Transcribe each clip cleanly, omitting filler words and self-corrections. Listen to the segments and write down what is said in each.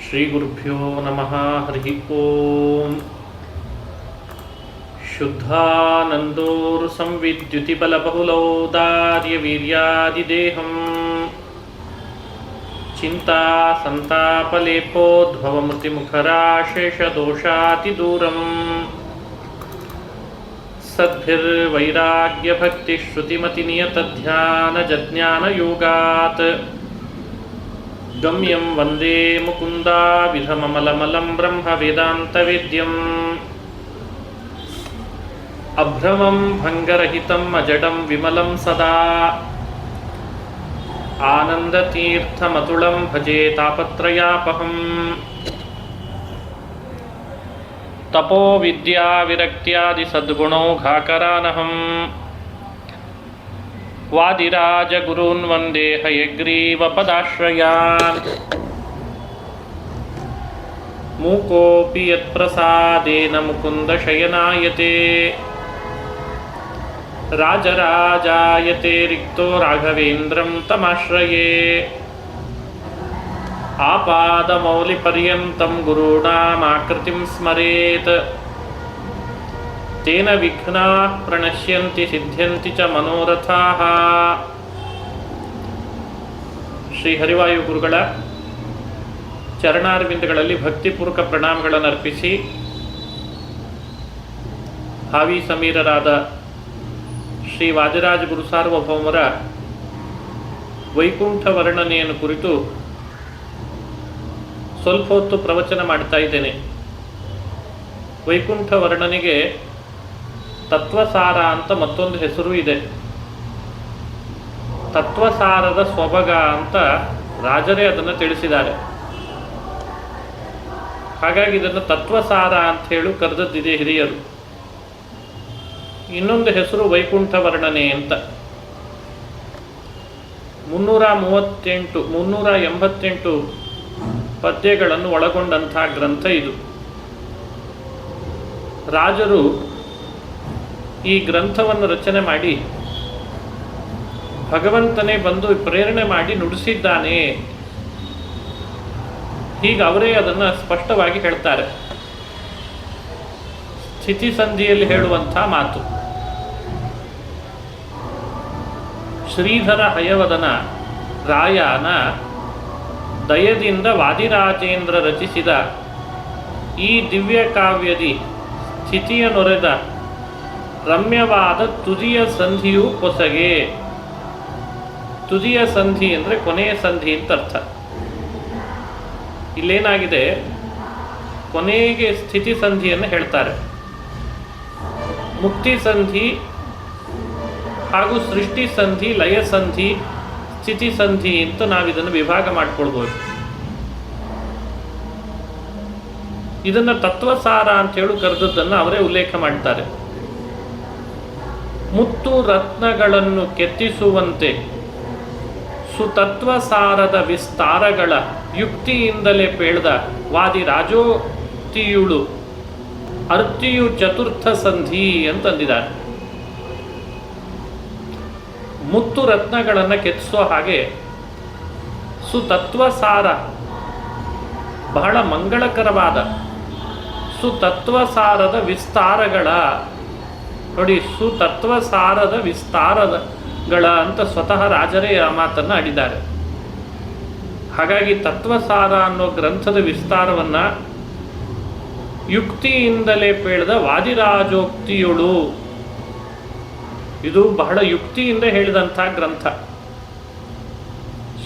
ಶ್ರೀಗುರುಭ್ಯೋ ನಮಃ. ಹರಿ ಓಂ. ಶುದ್ಧಾನಂದೋರ್ ಸಂವಿದ್ಯುತಿಬಲಬಹುಲೌದಾರ್ಯವೀರ್ಯಾದಿದೇಹಂ ಚಿಂತಾ ಸಂತಾಪಲೇಪೋದ್ಭವಮೃತಿಮುಖರಾಶೇಷದೋಷಾತಿದೂರಂ ಸದ್ಭಿರ್ವೈರಾಗ್ಯಭಕ್ತಿಶ್ರುತಿಮತಿನಿಯತಧ್ಯಾನಜಜ್ಞಾನಯೋಗಾತ್ ಗಮ್ಯಂ ವಂದೇ ಮುಕುಂದಾವಿಧಮಮಲಮಲಂ ಬ್ರಹ್ಮವೇದಾಂತವೇದ್ಯಂ ಅಭ್ರಮಂ ಭಂಗರಹಿತಂ ಅಜಡಂ ವಿಮಲಂ ಸದಾ ಆನಂದತೀರ್ಥಮತುಳಂ ಭಜೆ ತಾಪತ್ರಯಾಪಹಂ ತಪೋ ವಿದ್ಯಾ ವಿರಕ್ತ್ಯಾದಿ ಸದ್ಗುಣೌಘಾಕರಾನಹಂ ವಾದಿರಾಜ ಗುರೂನ್ ವಂದೇ ಹಯಗ್ರೀವ ಪದಾಶ್ರಯಾನ್ ಮೂಕೋಪಿ ಯತ್ಪ್ರಸಾದೇನ ಮುಕುಂದ ಶಯನಾಯತೆ ರಾಜರಾಜಾಯತೆ ರಿಕ್ತೋ ರಾಘವೇಂದ್ರಂ ತಮಾಶ್ರಯೇ ಆಪಾದಮೌಲಿಪರ್ಯಂತಂ ಗುರುಣಾಮಾಕೃತಿಂ ಸ್ಮರೇತ್ ತೇನ ವಿಘ್ನಾಃ ಪ್ರಣಶ್ಯಂತಿ ಸಿದ್ಧ್ಯಂತಿ ಚ ಮನೋರಥಾಃ. ಶ್ರೀ ಹರಿವಾಯು ಗುರುಗಳ ಚರಣಾರವಿಂದಗಳಲ್ಲಿ ಭಕ್ತಿಪೂರ್ವಕ ಪ್ರಣಾಮಗಳನ್ನು ಅರ್ಪಿಸಿ ಭಾವಿ ಸಮೀರರಾದ ಶ್ರೀ ವಾದಿರಾಜ ಗುರು ಸಾರ್ವಭೌಮರ ವೈಕುಂಠ ವರ್ಣನೆಯನ್ನು ಕುರಿತು ಸ್ವಲ್ಪ ಹೊತ್ತು ಪ್ರವಚನ ಮಾಡ್ತಾ ಇದ್ದೇನೆ. ವೈಕುಂಠ ವರ್ಣನೆಗೆ ತತ್ವಸಾರ ಅಂತ ಮತ್ತೊಂದು ಹೆಸರು ಇದೆ. ತತ್ವಸಾರದ ಸ್ವಭಗ ಅಂತ ರಾಜರೇ ಅದನ್ನು ತಿಳಿಸಿದ್ದಾರೆ. ಹಾಗಾಗಿ ಇದನ್ನು ತತ್ವಸಾರ ಅಂತ ಹೇಳಿ ಕರೆದದ್ದಿದೆ ಹಿರಿಯರು. ಇನ್ನೊಂದು ಹೆಸರು ವೈಕುಂಠ ವರ್ಣನೆ ಅಂತ. 388 ಪದ್ಯಗಳನ್ನು ಒಳಗೊಂಡಂಥ ಗ್ರಂಥ ಇದು. ರಾಜರು ಈ ಗ್ರಂಥವನ್ನು ರಚನೆ ಮಾಡಿ ಭಗವಂತನೇ ಬಂದು ಪ್ರೇರಣೆ ಮಾಡಿ ನುಡಿಸಿದ್ದಾನೆ, ಹೀಗೆ ಅವರೇ ಅದನ್ನು ಸ್ಪಷ್ಟವಾಗಿ ಹೇಳ್ತಾರೆ. ಸ್ಥಿತಿ ಸಂಧಿಯಲ್ಲಿ ಹೇಳುವಂಥ ಮಾತು. ಶ್ರೀಧರ ಹಯವದನ ರಾಯನ ದಯದಿಂದ ವಾದಿರಾಜೇಂದ್ರ ರಚಿಸಿದ ಈ ದಿವ್ಯ ಕಾವ್ಯದಿ ಸ್ಥಿತಿಯ ನೊರೆದ ರಮ್ಯವಾದ ತುದಿಯ ಸಂಧಿಯು ಹೊಸಗೆ. ತುದಿಯ ಸಂಧಿ ಅಂದರೆ ಕೊನೆಯ ಸಂಧಿ ಅಂತ ಅರ್ಥ. ಇಲ್ಲೇನಾಗಿದೆ, ಕೊನೆಗೆ ಸ್ಥಿತಿ ಸಂಧಿಯನ್ನು ಹೇಳ್ತಾರೆ. ಮುಕ್ತಿ ಸಂಧಿ ಹಾಗೂ ಸೃಷ್ಟಿ ಸಂಧಿ, ಲಯ ಸಂಧಿ, ಸ್ಥಿತಿ ಸಂಧಿ ಅಂತ ನಾವಿದನ್ನು ವಿಭಾಗ ಮಾಡಿಕೊಳ್ಬೋದು. ಇದನ್ನು ತತ್ವಸಾರ ಅಂತ ಹೇಳಿ ಕರೆದದ್ದನ್ನು ಅವರೇ ಉಲ್ಲೇಖ ಮಾಡ್ತಾರೆ. ಮುತ್ತು ರತ್ನಗಳನ್ನು ಕೆತ್ತಿಸುವಂತೆ ಸುತತ್ವಸಾರದ ವಿಸ್ತಾರಗಳ ಯುಕ್ತಿಯಿಂದಲೇ ಪೇಳ್ದ ವಾದಿ ರಾಜೋಕ್ತಿಯುಳು ಅರ್ತಿಯು ಚತುರ್ಥ ಸಂಧಿ ಅಂತಂದಿದ್ದಾರೆ. ಮುತ್ತು ರತ್ನಗಳನ್ನು ಕೆತ್ತಿಸೋ ಹಾಗೆ ಸುತತ್ವಸಾರ ಬಹಳ ಮಂಗಳಕರವಾದ ಸುತತ್ವಸಾರದ ವಿಸ್ತಾರಗಳ, ನೋಡಿ, ಸುತತ್ವಸಾರದ ವಿಸ್ತಾರಗಳ ಅಂತ ಸ್ವತಃ ರಾಜರೇ ಆ ಮಾತನ್ನು ಆಡಿದ್ದಾರೆ. ಹಾಗಾಗಿ ತತ್ವಸಾರ ಅನ್ನೋ ಗ್ರಂಥದ ವಿಸ್ತಾರವನ್ನು ಯುಕ್ತಿಯಿಂದಲೇ ಪೇಳ್ದ ವಾದಿರಾಜೋಕ್ತಿಯುಳು, ಇದು ಬಹಳ ಯುಕ್ತಿಯಿಂದ ಹೇಳಿದಂಥ ಗ್ರಂಥ.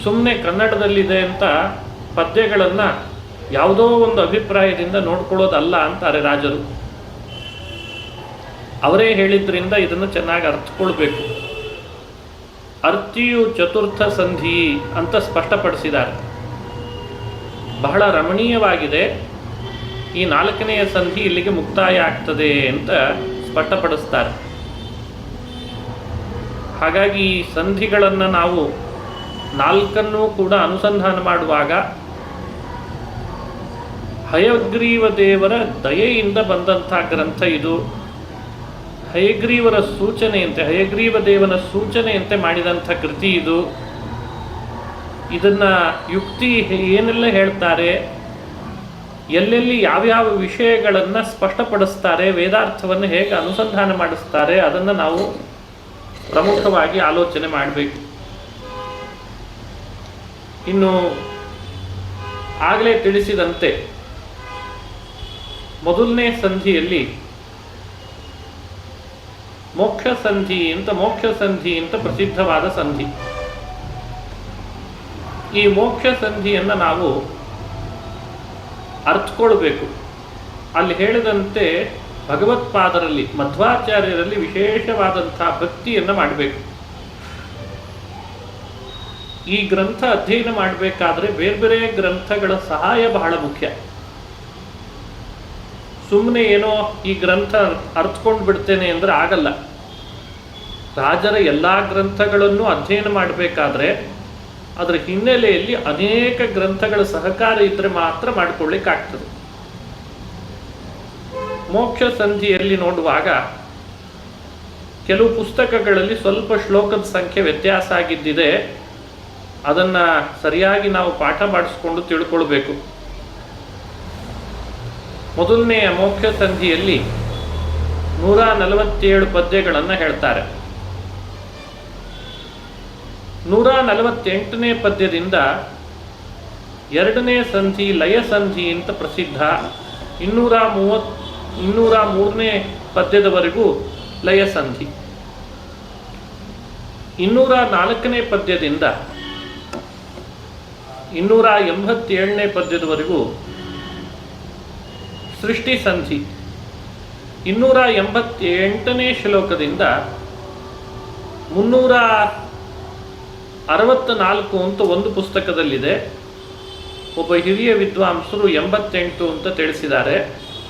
ಸುಮ್ಮನೆ ಕನ್ನಡದಲ್ಲಿದೆ ಅಂತ ಪದ್ಯಗಳನ್ನು ಯಾವುದೋ ಒಂದು ಅಭಿಪ್ರಾಯದಿಂದ ನೋಡ್ಕೊಳ್ಳೋದಲ್ಲ ಅಂತಾರೆ ರಾಜರು. ಅವರೇ ಹೇಳಿದ್ರಿಂದ ಇದನ್ನು ಚೆನ್ನಾಗಿ ಅರ್ಥಕೊಳ್ಬೇಕು. ಅರ್ತಿಯು ಚತುರ್ಥ ಸಂಧಿ ಅಂತ ಸ್ಪಷ್ಟಪಡಿಸಿದ್ದಾರೆ. ಬಹಳ ರಮಣೀಯವಾಗಿದೆ. ಈ 4ನೆಯ ಸಂಧಿ ಇಲ್ಲಿಗೆ ಮುಕ್ತಾಯ ಆಗ್ತದೆ ಅಂತ ಸ್ಪಷ್ಟಪಡಿಸ್ತಾರೆ. ಹಾಗಾಗಿ ಈ ಸಂಧಿಗಳನ್ನು ನಾವು 4 ಕೂಡ ಅನುಸಂಧಾನ ಮಾಡುವಾಗ ಹಯಗ್ರೀವ ದೇವರ ದಯೆಯಿಂದ ಬಂದಂಥ ಗ್ರಂಥ ಇದು. ಹಯಗ್ರೀವರ ಸೂಚನೆಯಂತೆ, ಹಯಗ್ರೀವ ದೇವನ ಸೂಚನೆಯಂತೆ ಮಾಡಿದಂಥ ಕೃತಿ ಇದು. ಇದನ್ನು ಯುಕ್ತಿ ಏನೆಲ್ಲ ಹೇಳ್ತಾರೆ, ಎಲ್ಲೆಲ್ಲಿ ಯಾವ್ಯಾವ ವಿಷಯಗಳನ್ನು ಸ್ಪಷ್ಟಪಡಿಸ್ತಾರೆ, ವೇದಾರ್ಥವನ್ನು ಹೇಗೆ ಅನುಸಂಧಾನ ಮಾಡಿಸ್ತಾರೆ, ಅದನ್ನು ನಾವು ಪ್ರಮುಖವಾಗಿ ಆಲೋಚನೆ ಮಾಡಬೇಕು. ಇನ್ನು ಆಗಲೇ ತಿಳಿಸಿದಂತೆ ಮೊದಲನೇ ಸಂಧಿಯಲ್ಲಿ ಮೋಕ್ಷ ಸಂಧಿ ಅಂತ ಪ್ರಸಿದ್ಧವಾದ ಸಂಧಿ. ಈ ಮೋಕ್ಷ ಸಂಧಿಯನ್ನು ನಾವು ಅರ್ಥಕೊಳ್ಬೇಕು. ಅಲ್ಲಿ ಹೇಳಿದಂತೆ ಭಗವತ್ಪಾದರಲ್ಲಿ, ಮಧ್ವಾಚಾರ್ಯರಲ್ಲಿ ವಿಶೇಷವಾದಂತಹ ಭಕ್ತಿಯನ್ನು ಮಾಡಬೇಕು. ಈ ಗ್ರಂಥ ಅಧ್ಯಯನ ಮಾಡಬೇಕಾದ್ರೆ ಬೇರೆ ಬೇರೆ ಗ್ರಂಥಗಳ ಸಹಾಯ ಬಹಳ ಮುಖ್ಯ. ಸುಮ್ಮನೆ ಏನೋ ಈ ಗ್ರಂಥ ಅರ್ಥಕೊಂಡು ಬಿಡ್ತೇನೆ ಅಂದರೆ ಆಗಲ್ಲ. ರಾಜರ ಎಲ್ಲ ಗ್ರಂಥಗಳನ್ನು ಅಧ್ಯಯನ ಮಾಡಬೇಕಾದ್ರೆ ಅದರ ಹಿನ್ನೆಲೆಯಲ್ಲಿ ಅನೇಕ ಗ್ರಂಥಗಳ ಸಹಕಾರ ಇದ್ದರೆ ಮಾತ್ರ ಮಾಡಿಕೊಳ್ಳಿಕ್ಕಾಗ್ತದೆ. ಮೋಕ್ಷ ಸಂಧಿಯಲ್ಲಿ ನೋಡುವಾಗ ಕೆಲವು ಪುಸ್ತಕಗಳಲ್ಲಿ ಸ್ವಲ್ಪ ಶ್ಲೋಕದ ಸಂಖ್ಯೆ ವ್ಯತ್ಯಾಸ ಆಗಿದ್ದಿದೆ. ಅದನ್ನು ಸರಿಯಾಗಿ ನಾವು ಪಾಠ ಮಾಡಿಸ್ಕೊಂಡು ತಿಳ್ಕೊಳ್ಬೇಕು. ಮೊದಲನೆಯ ಮೋಕ್ಷ ಸಂಧಿಯಲ್ಲಿ 147 ಪದ್ಯಗಳನ್ನು ಹೇಳ್ತಾರೆ. 148ನೇ ಪದ್ಯದಿಂದ ಎರಡನೇ ಸಂಧಿ ಲಯ ಸಂಧಿ ಅಂತ ಪ್ರಸಿದ್ಧ. 203ನೇ ಪದ್ಯದವರೆಗೂ ಲಯ ಸಂಧಿ. 204ನೇ ಪದ್ಯದಿಂದ 287ನೇ ಪದ್ಯದವರೆಗೂ ಸೃಷ್ಟಿ ಸಂಧಿ. 288ನೇ ಶ್ಲೋಕದಿಂದ 364 ಅಂತ ಒಂದು ಪುಸ್ತಕದಲ್ಲಿದೆ. ಒಬ್ಬ ಹಿರಿಯ ವಿದ್ವಾಂಸರು 88 ಅಂತ ತಿಳಿಸಿದ್ದಾರೆ.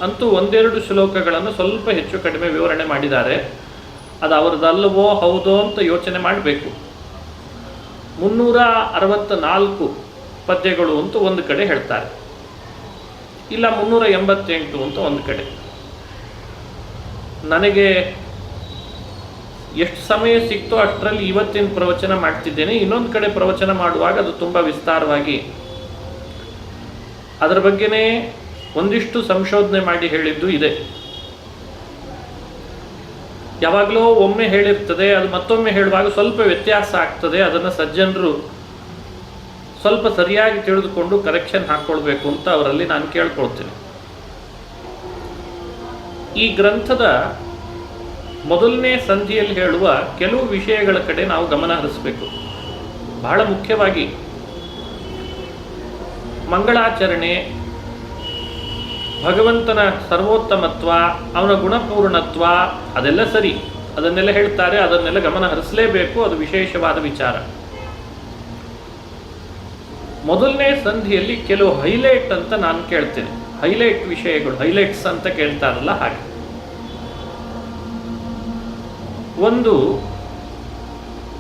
ಅಂತೂ ಒಂದೆರಡು ಶ್ಲೋಕಗಳನ್ನು ಸ್ವಲ್ಪ ಹೆಚ್ಚು ಕಡಿಮೆ ವಿವರಣೆ ಮಾಡಿದ್ದಾರೆ. ಅದು ಅವರದಲ್ಲವೋ ಹೌದೋ ಅಂತ ಯೋಚನೆ ಮಾಡಬೇಕು. 364 ಪದ್ಯಗಳು ಅಂತ ಒಂದು ಕಡೆ ಹೇಳ್ತಾರೆ, ಇಲ್ಲ 388 ಅಂತ ಒಂದು ಕಡೆ. ನನಗೆ ಎಷ್ಟು ಸಮಯ ಸಿಕ್ತೋ ಅಷ್ಟರಲ್ಲಿ ಇವತ್ತಿನ ಪ್ರವಚನ ಮಾಡ್ತಿದ್ದೇನೆ. ಇನ್ನೊಂದು ಕಡೆ ಪ್ರವಚನ ಮಾಡುವಾಗ ಅದು ತುಂಬ ವಿಸ್ತಾರವಾಗಿ ಅದರ ಬಗ್ಗೆನೇ ಒಂದಿಷ್ಟು ಸಂಶೋಧನೆ ಮಾಡಿ ಹೇಳಿದ್ದು ಇದೆ. ಯಾವಾಗಲೂ ಒಮ್ಮೆ ಹೇಳಿರ್ತದೆ, ಅದು ಮತ್ತೊಮ್ಮೆ ಹೇಳುವಾಗ ಸ್ವಲ್ಪ ವ್ಯತ್ಯಾಸ ಆಗ್ತದೆ. ಅದನ್ನು ಸಜ್ಜನರು ಸ್ವಲ್ಪ ಸರಿಯಾಗಿ ತಿಳಿದುಕೊಂಡು ಕರೆಕ್ಷನ್ ಹಾಕ್ಕೊಳ್ಬೇಕು ಅಂತ ಅವರಲ್ಲಿ ನಾನು ಕೇಳ್ಕೊಳ್ತೀನಿ. ಈ ಗ್ರಂಥದ ಮೊದಲನೇ ಸಂಧಿಯಲ್ಲಿ ಹೇಳುವ ಕೆಲವು ವಿಷಯಗಳ ಕಡೆ ನಾವು ಗಮನ ಹರಿಸಬೇಕು. ಬಹಳ ಮುಖ್ಯವಾಗಿ ಮಂಗಳಾಚರಣೆ, ಭಗವಂತನ ಸರ್ವೋತ್ತಮತ್ವ, ಅವನ ಗುಣಪೂರ್ಣತ್ವ, ಅದೆಲ್ಲ ಸರಿ, ಅದನ್ನೆಲ್ಲ ಹೇಳ್ತಾರೆ, ಅದನ್ನೆಲ್ಲ ಗಮನ ಹರಿಸಲೇಬೇಕು. ಅದು ವಿಶೇಷವಾದ ವಿಚಾರ. ಮೊದಲನೇ ಸಂಧಿಯಲ್ಲಿ ಕೆಲವು ಹೈಲೈಟ್ ಅಂತ ನಾನು ಕೇಳ್ತೇನೆ. ಹೈಲೈಟ್ ವಿಷಯಗಳು, ಹೈಲೈಟ್ಸ್ ಅಂತ ಕೇಳ್ತಾರಲ್ಲ ಹಾಗೆ. ಒಂದು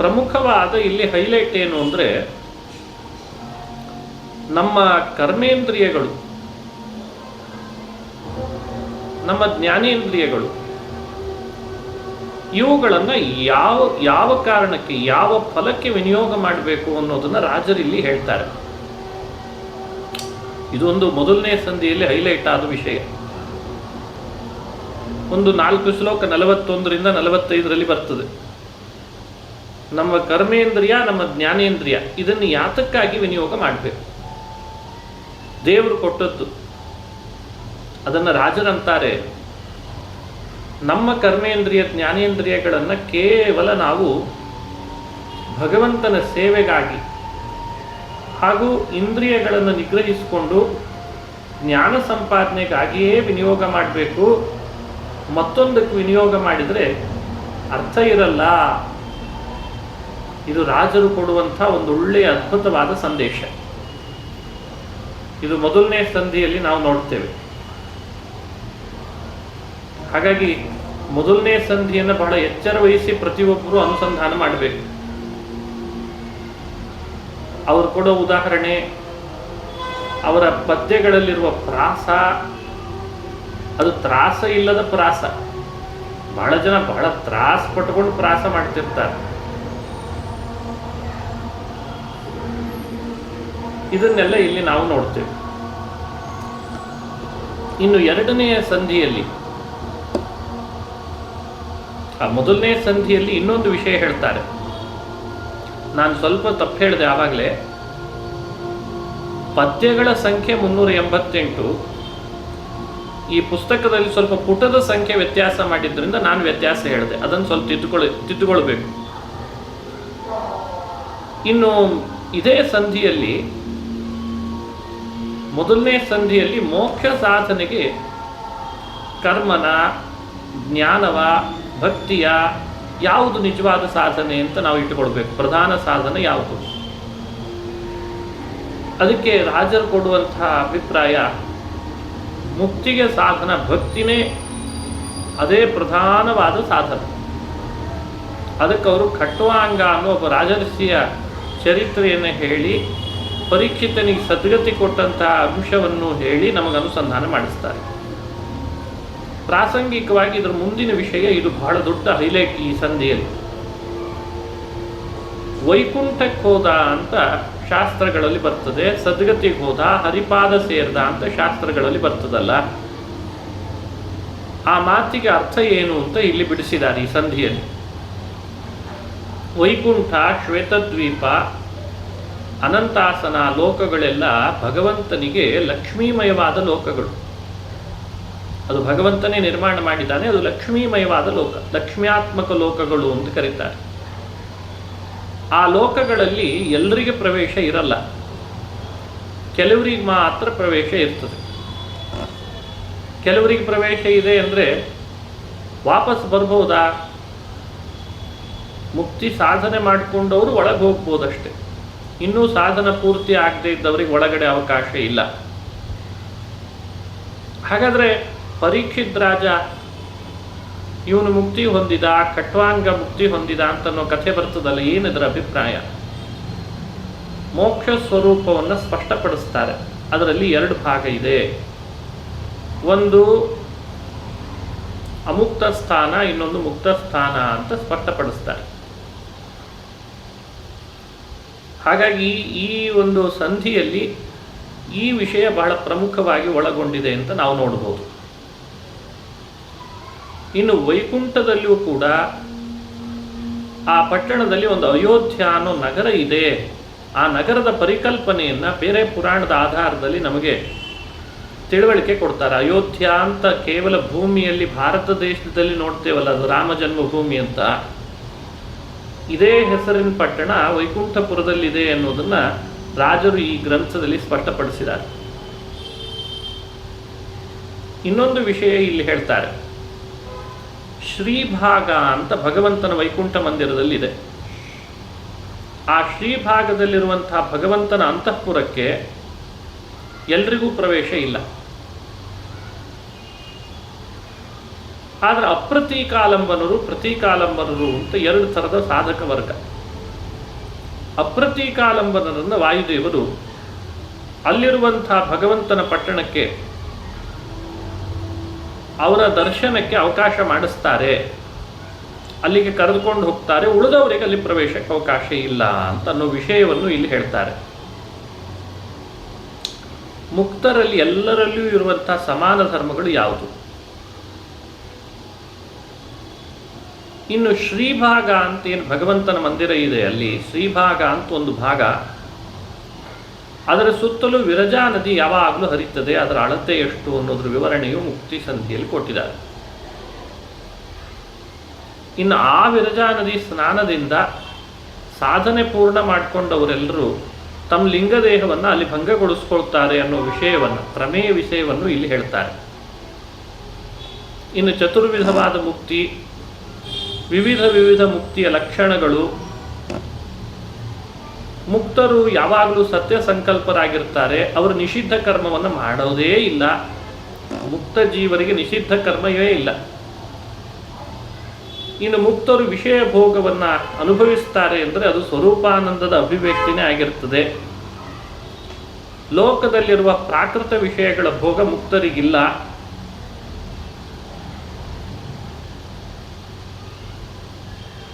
ಪ್ರಮುಖವಾದ ಇಲ್ಲಿ ಹೈಲೈಟ್ ಏನು ಅಂದರೆ, ನಮ್ಮ ಕರ್ಮೇಂದ್ರಿಯಗಳು, ನಮ್ಮ ಜ್ಞಾನೇಂದ್ರಿಯಗಳು, ಇವುಗಳನ್ನು ಯಾವ ಕಾರಣಕ್ಕೆ, ಯಾವ ಫಲಕ್ಕೆ ವಿನಿಯೋಗ ಮಾಡಬೇಕು ಅನ್ನೋದನ್ನು ರಾಜರಿಲ್ಲಿ ಹೇಳ್ತಾರೆ. ಇದೊಂದು ಮೊದಲನೇ ಸಂಧಿಯಲ್ಲಿ ಹೈಲೈಟ್ ಆದ ವಿಷಯ. ಒಂದು 4 ಶ್ಲೋಕ 41ರಿಂದ 45ರಲ್ಲಿ ಬರ್ತದೆ. ನಮ್ಮ ಕರ್ಮೇಂದ್ರಿಯ, ನಮ್ಮ ಜ್ಞಾನೇಂದ್ರಿಯ, ಇದನ್ನು ಯಾತಕ್ಕಾಗಿ ವಿನಿಯೋಗ ಮಾಡಬೇಕು? ದೇವರು ಕೊಟ್ಟದ್ದು. ಅದನ್ನು ರಾಜರಂತಾರೆ, ನಮ್ಮ ಕರ್ಮೇಂದ್ರಿಯ ಜ್ಞಾನೇಂದ್ರಿಯಗಳನ್ನು ಕೇವಲ ನಾವು ಭಗವಂತನ ಸೇವೆಗಾಗಿ ಹಾಗೂ ಇಂದ್ರಿಯಗಳನ್ನು ನಿಗ್ರಹಿಸಿಕೊಂಡು ಜ್ಞಾನ ಸಂಪಾದನೆಗಾಗಿಯೇ ವಿನಿಯೋಗ ಮಾಡಬೇಕು. ಮತ್ತೊಂದಕ್ಕೆ ವಿನಿಯೋಗ ಮಾಡಿದರೆ ಅರ್ಥ ಇರಲ್ಲ. ಇದು ರಾಜರು ಕೊಡುವಂಥ ಒಂದು ಒಳ್ಳೆಯ ಅದ್ಭುತವಾದ ಸಂದೇಶ. ಇದು ಮೊದಲನೇ ಸಂಧಿಯಲ್ಲಿ ನಾವು ನೋಡ್ತೇವೆ. ಹಾಗಾಗಿ ಮೊದಲನೇ ಸಂಧಿಯನ್ನು ಬಹಳ ಎಚ್ಚರ ವಹಿಸಿ ಪ್ರತಿಯೊಬ್ಬರು ಅನುಸಂಧಾನ ಮಾಡಬೇಕು. ಅವರು ಕೊಡೋ ಉದಾಹರಣೆ, ಅವರ ಪದ್ಯಗಳಲ್ಲಿರುವ ಪ್ರಾಸ, ಅದು ತ್ರಾಸ ಇಲ್ಲದ ಪ್ರಾಸ. ಬಹಳ ಜನ ಬಹಳ ತ್ರಾಸ ಪಟ್ಕೊಂಡು ಪ್ರಾಸ ಮಾಡ್ತಿರ್ತಾರೆ. ಇದನ್ನೆಲ್ಲ ಇಲ್ಲಿ ನಾವು ನೋಡ್ತೇವೆ. ಇನ್ನು ಎರಡನೆಯ ಸಂಧಿಯಲ್ಲಿ, ಆ ಮೊದಲನೇ ಸಂಧಿಯಲ್ಲಿ ಇನ್ನೊಂದು ವಿಷಯ ಹೇಳ್ತಾರೆ. ನಾನು ಸ್ವಲ್ಪ ತಪ್ಪು ಹೇಳಿದೆ ಆವಾಗಲೇ. ಪದ್ಯಗಳ ಸಂಖ್ಯೆ 388. ಈ ಪುಸ್ತಕದಲ್ಲಿ ಸ್ವಲ್ಪ ಪುಟದ ಸಂಖ್ಯೆ ವ್ಯತ್ಯಾಸ ಮಾಡಿದ್ರಿಂದ ನಾನು ವ್ಯತ್ಯಾಸ ಹೇಳಿದೆ. ಅದನ್ನು ಸ್ವಲ್ಪ ತಿದ್ದುಕೊಳ್ಬೇಕು. ಇನ್ನು ಇದೇ ಸಂಧಿಯಲ್ಲಿ, ಮೊದಲನೇ ಸಂಧಿಯಲ್ಲಿ ಮೋಕ್ಷ ಸಾಧನೆಗೆ ಕರ್ಮನ, ಜ್ಞಾನವ, ಭಕ್ತಿಯ ಯಾವುದು ನಿಜವಾದ ಸಾಧನೆ ಅಂತ ನಾವು ಇಟ್ಟುಕೊಳ್ಬೇಕು. ಪ್ರಧಾನ ಸಾಧನೆ ಯಾವುದು? ಅದಕ್ಕೆ ರಾಜರು ಕೊಡುವಂತಹ ಅಭಿಪ್ರಾಯ, ಮುಕ್ತಿಗೆ ಸಾಧನ ಭಕ್ತಿನೇ, ಅದೇ ಪ್ರಧಾನವಾದ ಸಾಧನ. ಅದಕ್ಕೆ ಅವರು ಖಟ್ವಾಂಗ ಅನ್ನೋ ಒಬ್ಬ ರಾಜರ್ಷಿಯ ಚರಿತ್ರೆಯನ್ನು ಹೇಳಿ, ಪರೀಕ್ಷಿತನಿಗೆ ಸದ್ಗತಿ ಕೊಟ್ಟಂತಹ ಅಂಶವನ್ನು ಹೇಳಿ ನಮಗೆ ಅನುಸಂಧಾನ ಮಾಡಿಸ್ತಾರೆ. ಪ್ರಾಸಂಗಿಕವಾಗಿ ಇದರ ಮುಂದಿನ ವಿಷಯ ಇದು ಬಹಳ ದೊಡ್ಡ ಹೈಲೈಟ್ ಈ ಸಂಧಿಯಲ್ಲಿ. ವೈಕುಂಠಕ್ಕೆ ಹೋದ ಅಂತ ಶಾಸ್ತ್ರಗಳಲ್ಲಿ ಬರ್ತದೆ, ಸದ್ಗತಿಗೆ ಹೋದ, ಹರಿಪಾದ ಸೇರ್ದ ಅಂತ ಶಾಸ್ತ್ರಗಳಲ್ಲಿ ಬರ್ತದಲ್ಲ. ಆ ಮಾತಿಗೆ ಅರ್ಥ ಏನು ಅಂತ ಇಲ್ಲಿ ಬಿಡಿಸಿದ್ದಾರೆ ಈ ಸಂಧಿಯಲ್ಲಿ. ವೈಕುಂಠ, ಶ್ವೇತದ್ವೀಪ, ಅನಂತಾಸನ ಲೋಕಗಳೆಲ್ಲ ಭಗವಂತನಿಗೆ ಲಕ್ಷ್ಮೀಮಯವಾದ ಲೋಕಗಳು. ಅದು ಭಗವಂತನೇ ನಿರ್ಮಾಣ ಮಾಡಿದ್ದಾನೆ. ಅದು ಲಕ್ಷ್ಮೀಮಯವಾದ ಲೋಕ, ಲಕ್ಷ್ಮ್ಯಾತ್ಮಕ ಲೋಕಗಳು ಅಂತ ಕರೀತಾರೆ. ಆ ಲೋಕಗಳಲ್ಲಿ ಎಲ್ಲರಿಗೆ ಪ್ರವೇಶ ಇರಲ್ಲ, ಕೆಲವರಿಗೆ ಮಾತ್ರ ಪ್ರವೇಶ ಇರ್ತದೆ. ಕೆಲವರಿಗೆ ಪ್ರವೇಶ ಇದೆ ಅಂದರೆ ವಾಪಸ್ ಬರ್ಬೋದಾ? ಮುಕ್ತಿ ಸಾಧನೆ ಮಾಡಿಕೊಂಡವರು ಒಳಗೆ ಹೋಗ್ಬೋದಷ್ಟೆ. ಇನ್ನೂ ಸಾಧನ ಪೂರ್ತಿ ಆಗದೆ ಇದ್ದವರಿಗೆ ಒಳಗಡೆ ಅವಕಾಶ ಇಲ್ಲ. ಹಾಗಾದರೆ ಪರೀಕ್ಷಿತ್ ರಾಜ ಇವನು ಮುಕ್ತಿ ಹೊಂದಿದ, ಖಟ್ವಾಂಗ ಮುಕ್ತಿ ಹೊಂದಿದ ಅಂತನೋ ಕಥೆ ಬರ್ತದಲ್ಲ, ಏನದರ ಅಭಿಪ್ರಾಯ? ಮೋಕ್ಷ ಸ್ವರೂಪವನ್ನು ಸ್ಪಷ್ಟಪಡಿಸ್ತಾರೆ. ಅದರಲ್ಲಿ ಎರಡು ಭಾಗ ಇದೆ. ಒಂದು ಅಮುಕ್ತ ಸ್ಥಾನ, ಇನ್ನೊಂದು ಮುಕ್ತ ಸ್ಥಾನ ಅಂತ ಸ್ಪಷ್ಟಪಡಿಸ್ತಾರೆ. ಹಾಗಾಗಿ ಈ ಒಂದು ಸಂಧಿಯಲ್ಲಿ ಈ ವಿಷಯ ಬಹಳ ಪ್ರಮುಖವಾಗಿ ಒಳಗೊಂಡಿದೆ ಅಂತ ನಾವು ನೋಡ್ಬೋದು. ಇನ್ನು ವೈಕುಂಠದಲ್ಲಿಯೂ ಕೂಡ ಆ ಪಟ್ಟಣದಲ್ಲಿ ಒಂದು ಅಯೋಧ್ಯ ಅನ್ನೋ ನಗರ ಇದೆ. ಆ ನಗರದ ಪರಿಕಲ್ಪನೆಯನ್ನು ಬೇರೆ ಪುರಾಣದ ಆಧಾರದಲ್ಲಿ ನಮಗೆ ತಿಳುವಳಿಕೆ ಕೊಡ್ತಾರೆ. ಅಯೋಧ್ಯ ಅಂತ ಕೇವಲ ಭೂಮಿಯಲ್ಲಿ ಭಾರತ ದೇಶದಲ್ಲಿ ನೋಡ್ತೇವಲ್ಲ, ಅದು ರಾಮ ಜನ್ಮಭೂಮಿ ಅಂತ. ಇದೇ ಹೆಸರಿನ ಪಟ್ಟಣ ವೈಕುಂಠಪುರದಲ್ಲಿದೆ ಅನ್ನೋದನ್ನು ರಾಜರು ಈ ಗ್ರಂಥದಲ್ಲಿ ಸ್ಪಷ್ಟಪಡಿಸಿದ್ದಾರೆ. ಇನ್ನೊಂದು ವಿಷಯ ಇಲ್ಲಿ ಹೇಳ್ತಾರೆ. ಶ್ರೀಭಾಗ ಅಂತ ಭಗವಂತನ ವೈಕುಂಠ ಮಂದಿರದಲ್ಲಿದೆ. ಆ ಶ್ರೀಭಾಗದಲ್ಲಿರುವಂತಹ ಭಗವಂತನ ಅಂತಃಪುರಕ್ಕೆ ಎಲ್ರಿಗೂ ಪ್ರವೇಶ ಇಲ್ಲ. ಆದರೆ ಅಪ್ರತೀಕಾಲಂಬನರು, ಪ್ರತೀಕಾಲಂಬನರು ಅಂತ ಎರಡು ಥರದ ಸಾಧಕ ವರ್ಗ. ಅಪ್ರತೀಕಾಲಂಬನರನ್ನು ವಾಯುದೇವರು ಅಲ್ಲಿರುವಂತಹ ಭಗವಂತನ ಪಟ್ಟಣಕ್ಕೆ, ಅವರ ದರ್ಶನಕ್ಕೆ ಅವಕಾಶ ಮಾಡಿಸ್ತಾರೆ, ಅಲ್ಲಿಗೆ ಕರೆದುಕೊಂಡು ಹೋಗ್ತಾರೆ. ಉಳಿದವರಿಗೆ ಅಲ್ಲಿ ಪ್ರವೇಶಕ್ಕೆ ಅವಕಾಶ ಇಲ್ಲ ಅಂತ ಅನ್ನೋ ವಿಷಯವನ್ನು ಇಲ್ಲಿ ಹೇಳ್ತಾರೆ. ಮುಕ್ತರಲ್ಲಿ ಎಲ್ಲರಲ್ಲಿಯೂ ಇರುವಂತಹ ಸಮಾನ ಧರ್ಮಗಳು ಯಾವುದು? ಇನ್ನು ಶ್ರೀಭಾಗ ಅಂತ ಏನು ಭಗವಂತನ ಮಂದಿರ ಇದೆ, ಅಲ್ಲಿ ಶ್ರೀಭಾಗ ಅಂತ ಒಂದು ಭಾಗ, ಅದರ ಸುತ್ತಲೂ ವಿರಜಾ ನದಿ ಯಾವಾಗಲೂ ಹರಿತದೆ. ಅದರ ಅಳತೆ ಎಷ್ಟು ಅನ್ನೋದ್ರ ವಿವರಣೆಯು ಮುಕ್ತಿ ಸಂಧಿಯಲ್ಲಿ ಕೊಟ್ಟಿದ್ದಾರೆ. ಇನ್ನು ಆ ವಿರಜಾ ನದಿ ಸ್ನಾನದಿಂದ ಸಾಧನೆ ಪೂರ್ಣ ಮಾಡಿಕೊಂಡವರೆಲ್ಲರೂ ತಮ್ಮ ಲಿಂಗದೇಹವನ್ನು ಅಲ್ಲಿ ಭಂಗಗೊಳಿಸ್ಕೊಳ್ತಾರೆ ಅನ್ನೋ ವಿಷಯವನ್ನು, ಪ್ರಮೇಯ ವಿಷಯವನ್ನು ಇಲ್ಲಿ ಹೇಳ್ತಾರೆ. ಇನ್ನು ಚತುರ್ವಿಧವಾದ ಮುಕ್ತಿ, ವಿವಿಧ ಮುಕ್ತಿಯ ಲಕ್ಷಣಗಳು, ಮುಕ್ತರು ಯಾವಾಗಲೂ ಸತ್ಯ ಸಂಕಲ್ಪರಾಗಿರ್ತಾರೆ. ಅವರು ನಿಷಿದ್ಧ ಕರ್ಮವನ್ನು ಮಾಡೋದೇ ಇಲ್ಲ. ಮುಕ್ತ ಜೀವರಿಗೆ ನಿಷಿದ್ಧ ಕರ್ಮವೇ ಇಲ್ಲ. ಇನ್ನು ಮುಕ್ತರು ವಿಷಯ ಭೋಗವನ್ನು ಅನುಭವಿಸ್ತಾರೆ ಅಂದರೆ ಅದು ಸ್ವರೂಪಾನಂದದ ಅಭಿವ್ಯಕ್ತಿನೇ ಆಗಿರ್ತದೆ. ಲೋಕದಲ್ಲಿರುವ ಪ್ರಾಕೃತ ವಿಷಯಗಳ ಭೋಗ ಮುಕ್ತರಿಗಿಲ್ಲ.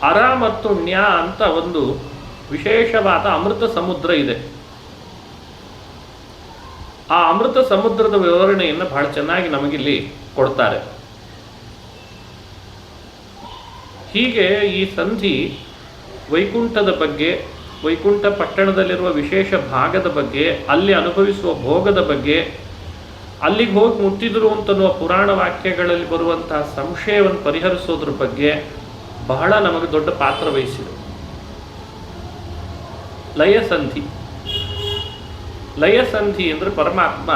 ಅರ ಮತ್ತು ನ್ಯಾ ಅಂತ ಒಂದು ವಿಶೇಷವಾದ ಅಮೃತ ಸಮುದ್ರ ಇದೆ. ಆ ಅಮೃತ ಸಮುದ್ರದ ವಿವರಣೆಯನ್ನು ಬಹಳ ಚೆನ್ನಾಗಿ ನಮಗಿಲ್ಲಿ ಕೊಡ್ತಾರೆ. ಹೀಗೆ ಈ ಸಂಧಿ ವೈಕುಂಠದ ಬಗ್ಗೆ, ವೈಕುಂಠ ಪಟ್ಟಣದಲ್ಲಿರುವ ವಿಶೇಷ ಭಾಗದ ಬಗ್ಗೆ, ಅಲ್ಲಿ ಅನುಭವಿಸುವ ಭೋಗದ ಬಗ್ಗೆ, ಅಲ್ಲಿಗೆ ಹೋಗಿ ಮುಟ್ಟಿದ್ರು ಅಂತನ್ನುವ ಪುರಾಣ ವಾಕ್ಯಗಳಲ್ಲಿ ಬರುವಂತಹ ಸಂಶಯವನ್ನು ಪರಿಹರಿಸೋದ್ರ ಬಗ್ಗೆ ಬಹಳ ನಮಗೆ ದೊಡ್ಡ ಪಾತ್ರ ವಹಿಸಿದೆ. ಲಯಸಂಧಿ. ಲಯಸಂಧಿ ಅಂದರೆ ಪರಮಾತ್ಮ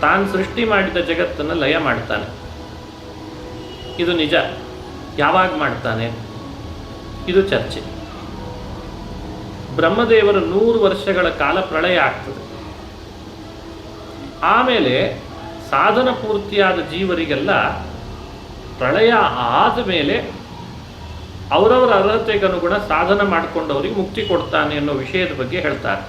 ತಾನು ಸೃಷ್ಟಿ ಮಾಡಿದ ಜಗತ್ತನ್ನು ಲಯ ಮಾಡ್ತಾನೆ. ಇದು ನಿಜ. ಯಾವಾಗ ಮಾಡ್ತಾನೆ? ಇದು ಚರ್ಚೆ. ಬ್ರಹ್ಮದೇವರ 100 ವರ್ಷಗಳ ಕಾಲ ಪ್ರಳಯ ಆಗ್ತದೆ. ಆಮೇಲೆ ಸಾಧನ ಪೂರ್ತಿಯಾದ ಜೀವರಿಗೆಲ್ಲ ಪ್ರಳಯ ಆದ ಮೇಲೆ ಅವರವರ ಅರ್ಹತೆಗನುಗುಣ ಸಾಧನ ಮಾಡಿಕೊಂಡವರಿಗೆ ಮುಕ್ತಿ ಕೊಡ್ತಾನೆ ಅನ್ನೋ ವಿಷಯದ ಬಗ್ಗೆ ಹೇಳ್ತಾರೆ.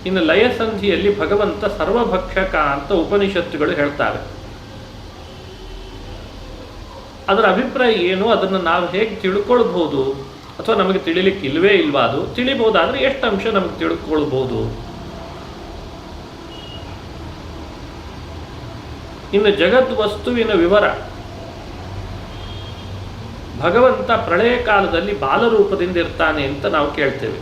ಇನ್ನು ಲಯಸಂಧಿಯಲ್ಲಿ ಭಗವಂತ ಸರ್ವಭಕ್ಷಕ ಅಂತ ಉಪನಿಷತ್ತುಗಳು ಹೇಳ್ತಾರೆ. ಅದರ ಅಭಿಪ್ರಾಯ ಏನು? ಅದನ್ನು ನಾವು ಹೇಗೆ ತಿಳ್ಕೊಳ್ಬಹುದು? ಅಥವಾ ನಮಗೆ ತಿಳಿಲಿಕ್ಕೆ ಇಲ್ವೇ ಇಲ್ವಾ? ಅದು ತಿಳಿಬಹುದಾದ್ರೆ ಎಷ್ಟು ಅಂಶ ನಮಗೆ ತಿಳ್ಕೊಳ್ಬಹುದು? ಇನ್ನು ಜಗದ್ ವಸ್ತುವಿನ ವಿವರ. ಭಗವಂತ ಪ್ರಳಯ ಕಾಲದಲ್ಲಿ ಬಾಲರೂಪದಿಂದ ಇರ್ತಾನೆ ಅಂತ ನಾವು ಕೇಳ್ತೇವೆ.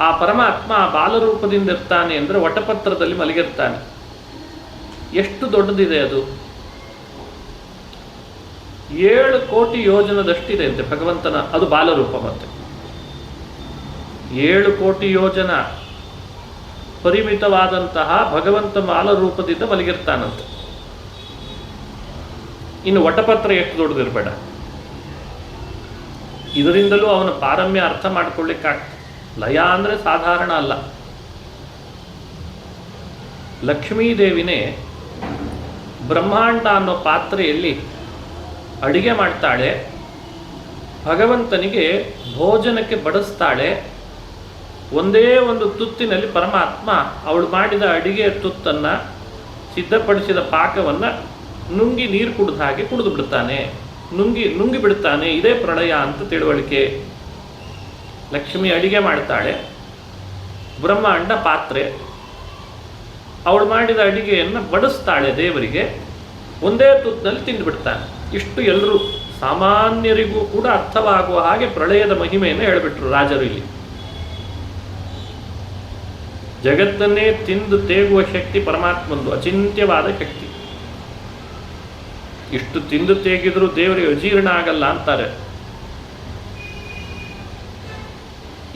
ಆ ಪರಮಾತ್ಮ ಆ ಬಾಲರೂಪದಿಂದ ಇರ್ತಾನೆ ಅಂದರೆ ವಟಪತ್ರದಲ್ಲಿ ಮಲಗಿರ್ತಾನೆ. ಎಷ್ಟು ದೊಡ್ಡದಿದೆ ಅದು? 7 ಕೋಟಿ ಯೋಜನದಷ್ಟಿದೆ ಅಂತೆ ಭಗವಂತನ ಅದು ಬಾಲರೂಪ. ಮತ್ತೆ 7 ಕೋಟಿ ಯೋಜನ ಪರಿಮಿತವಾದಂತಹ ಭಗವಂತ ಬಾಲರೂಪದಿಂದ ಮಲಗಿರ್ತಾನಂತೆ. ಇನ್ನು ವಟಪತ್ರ ಎಷ್ಟು ದೊಡ್ಡದಿರಬೇಡ. ಇದರಿಂದಲೂ ಅವನ ಪಾರಮ್ಯ ಅರ್ಥ ಮಾಡ್ಕೊಳ್ಳಿಕ್ಕಾಗ್ತದೆ. ಲಯ ಅಂದರೆ ಸಾಧಾರಣ ಅಲ್ಲ. ಲಕ್ಷ್ಮೀದೇವಿನೇ ಬ್ರಹ್ಮಾಂಡ ಅನ್ನೋ ಪಾತ್ರೆಯಲ್ಲಿ ಅಡಿಗೆ ಮಾಡ್ತಾಳೆ. ಭಗವಂತನಿಗೆ ಭೋಜನಕ್ಕೆ ಬಡಿಸ್ತಾಳೆ. ಒಂದೇ ಒಂದು ತುತ್ತಿನಲ್ಲಿ ಪರಮಾತ್ಮ ಅವಳು ಮಾಡಿದ ಅಡಿಗೆ ತುತ್ತನ್ನು, ಸಿದ್ಧಪಡಿಸಿದ ಪಾಕವನ್ನು ನುಂಗಿ ನೀರು ಕುಡಿದ ಹಾಗೆ ಕುಡಿದು ಬಿಡ್ತಾನೆ, ನುಂಗಿ ಬಿಡ್ತಾನೆ. ಇದೇ ಪ್ರಳಯ ಅಂತ ತಿಳುವಳಿಕೆ. ಲಕ್ಷ್ಮಿ ಅಡಿಗೆ ಮಾಡ್ತಾಳೆ, ಬ್ರಹ್ಮಾಂಡ ಪಾತ್ರೆ. ಅವಳು ಮಾಡಿದ ಅಡಿಗೆಯನ್ನು ಬಡಿಸ್ತಾಳೆ ದೇವರಿಗೆ, ಒಂದೇ ತುತ್ತಿನಲ್ಲಿ ತಿಂದುಬಿಡ್ತಾನೆ. ಇಷ್ಟು ಎಲ್ಲರೂ ಸಾಮಾನ್ಯರಿಗೂ ಕೂಡ ಅರ್ಥವಾಗುವ ಹಾಗೆ ಪ್ರಳಯದ ಮಹಿಮೆಯನ್ನು ಹೇಳಿಬಿಟ್ರು ರಾಜರು. ಇಲ್ಲಿ ಜಗತ್ತನ್ನೇ ತಿಂದು ತೇಗುವ ಶಕ್ತಿ ಪರಮಾತ್ಮಂದು, ಅಚಿಂತ್ಯವಾದ ಶಕ್ತಿ. ಇಷ್ಟು ತಿಂದು ತೇಗಿದ್ರೂ ದೇವರಿಗೆ ಅಜೀರ್ಣ ಆಗಲ್ಲ ಅಂತಾರೆ.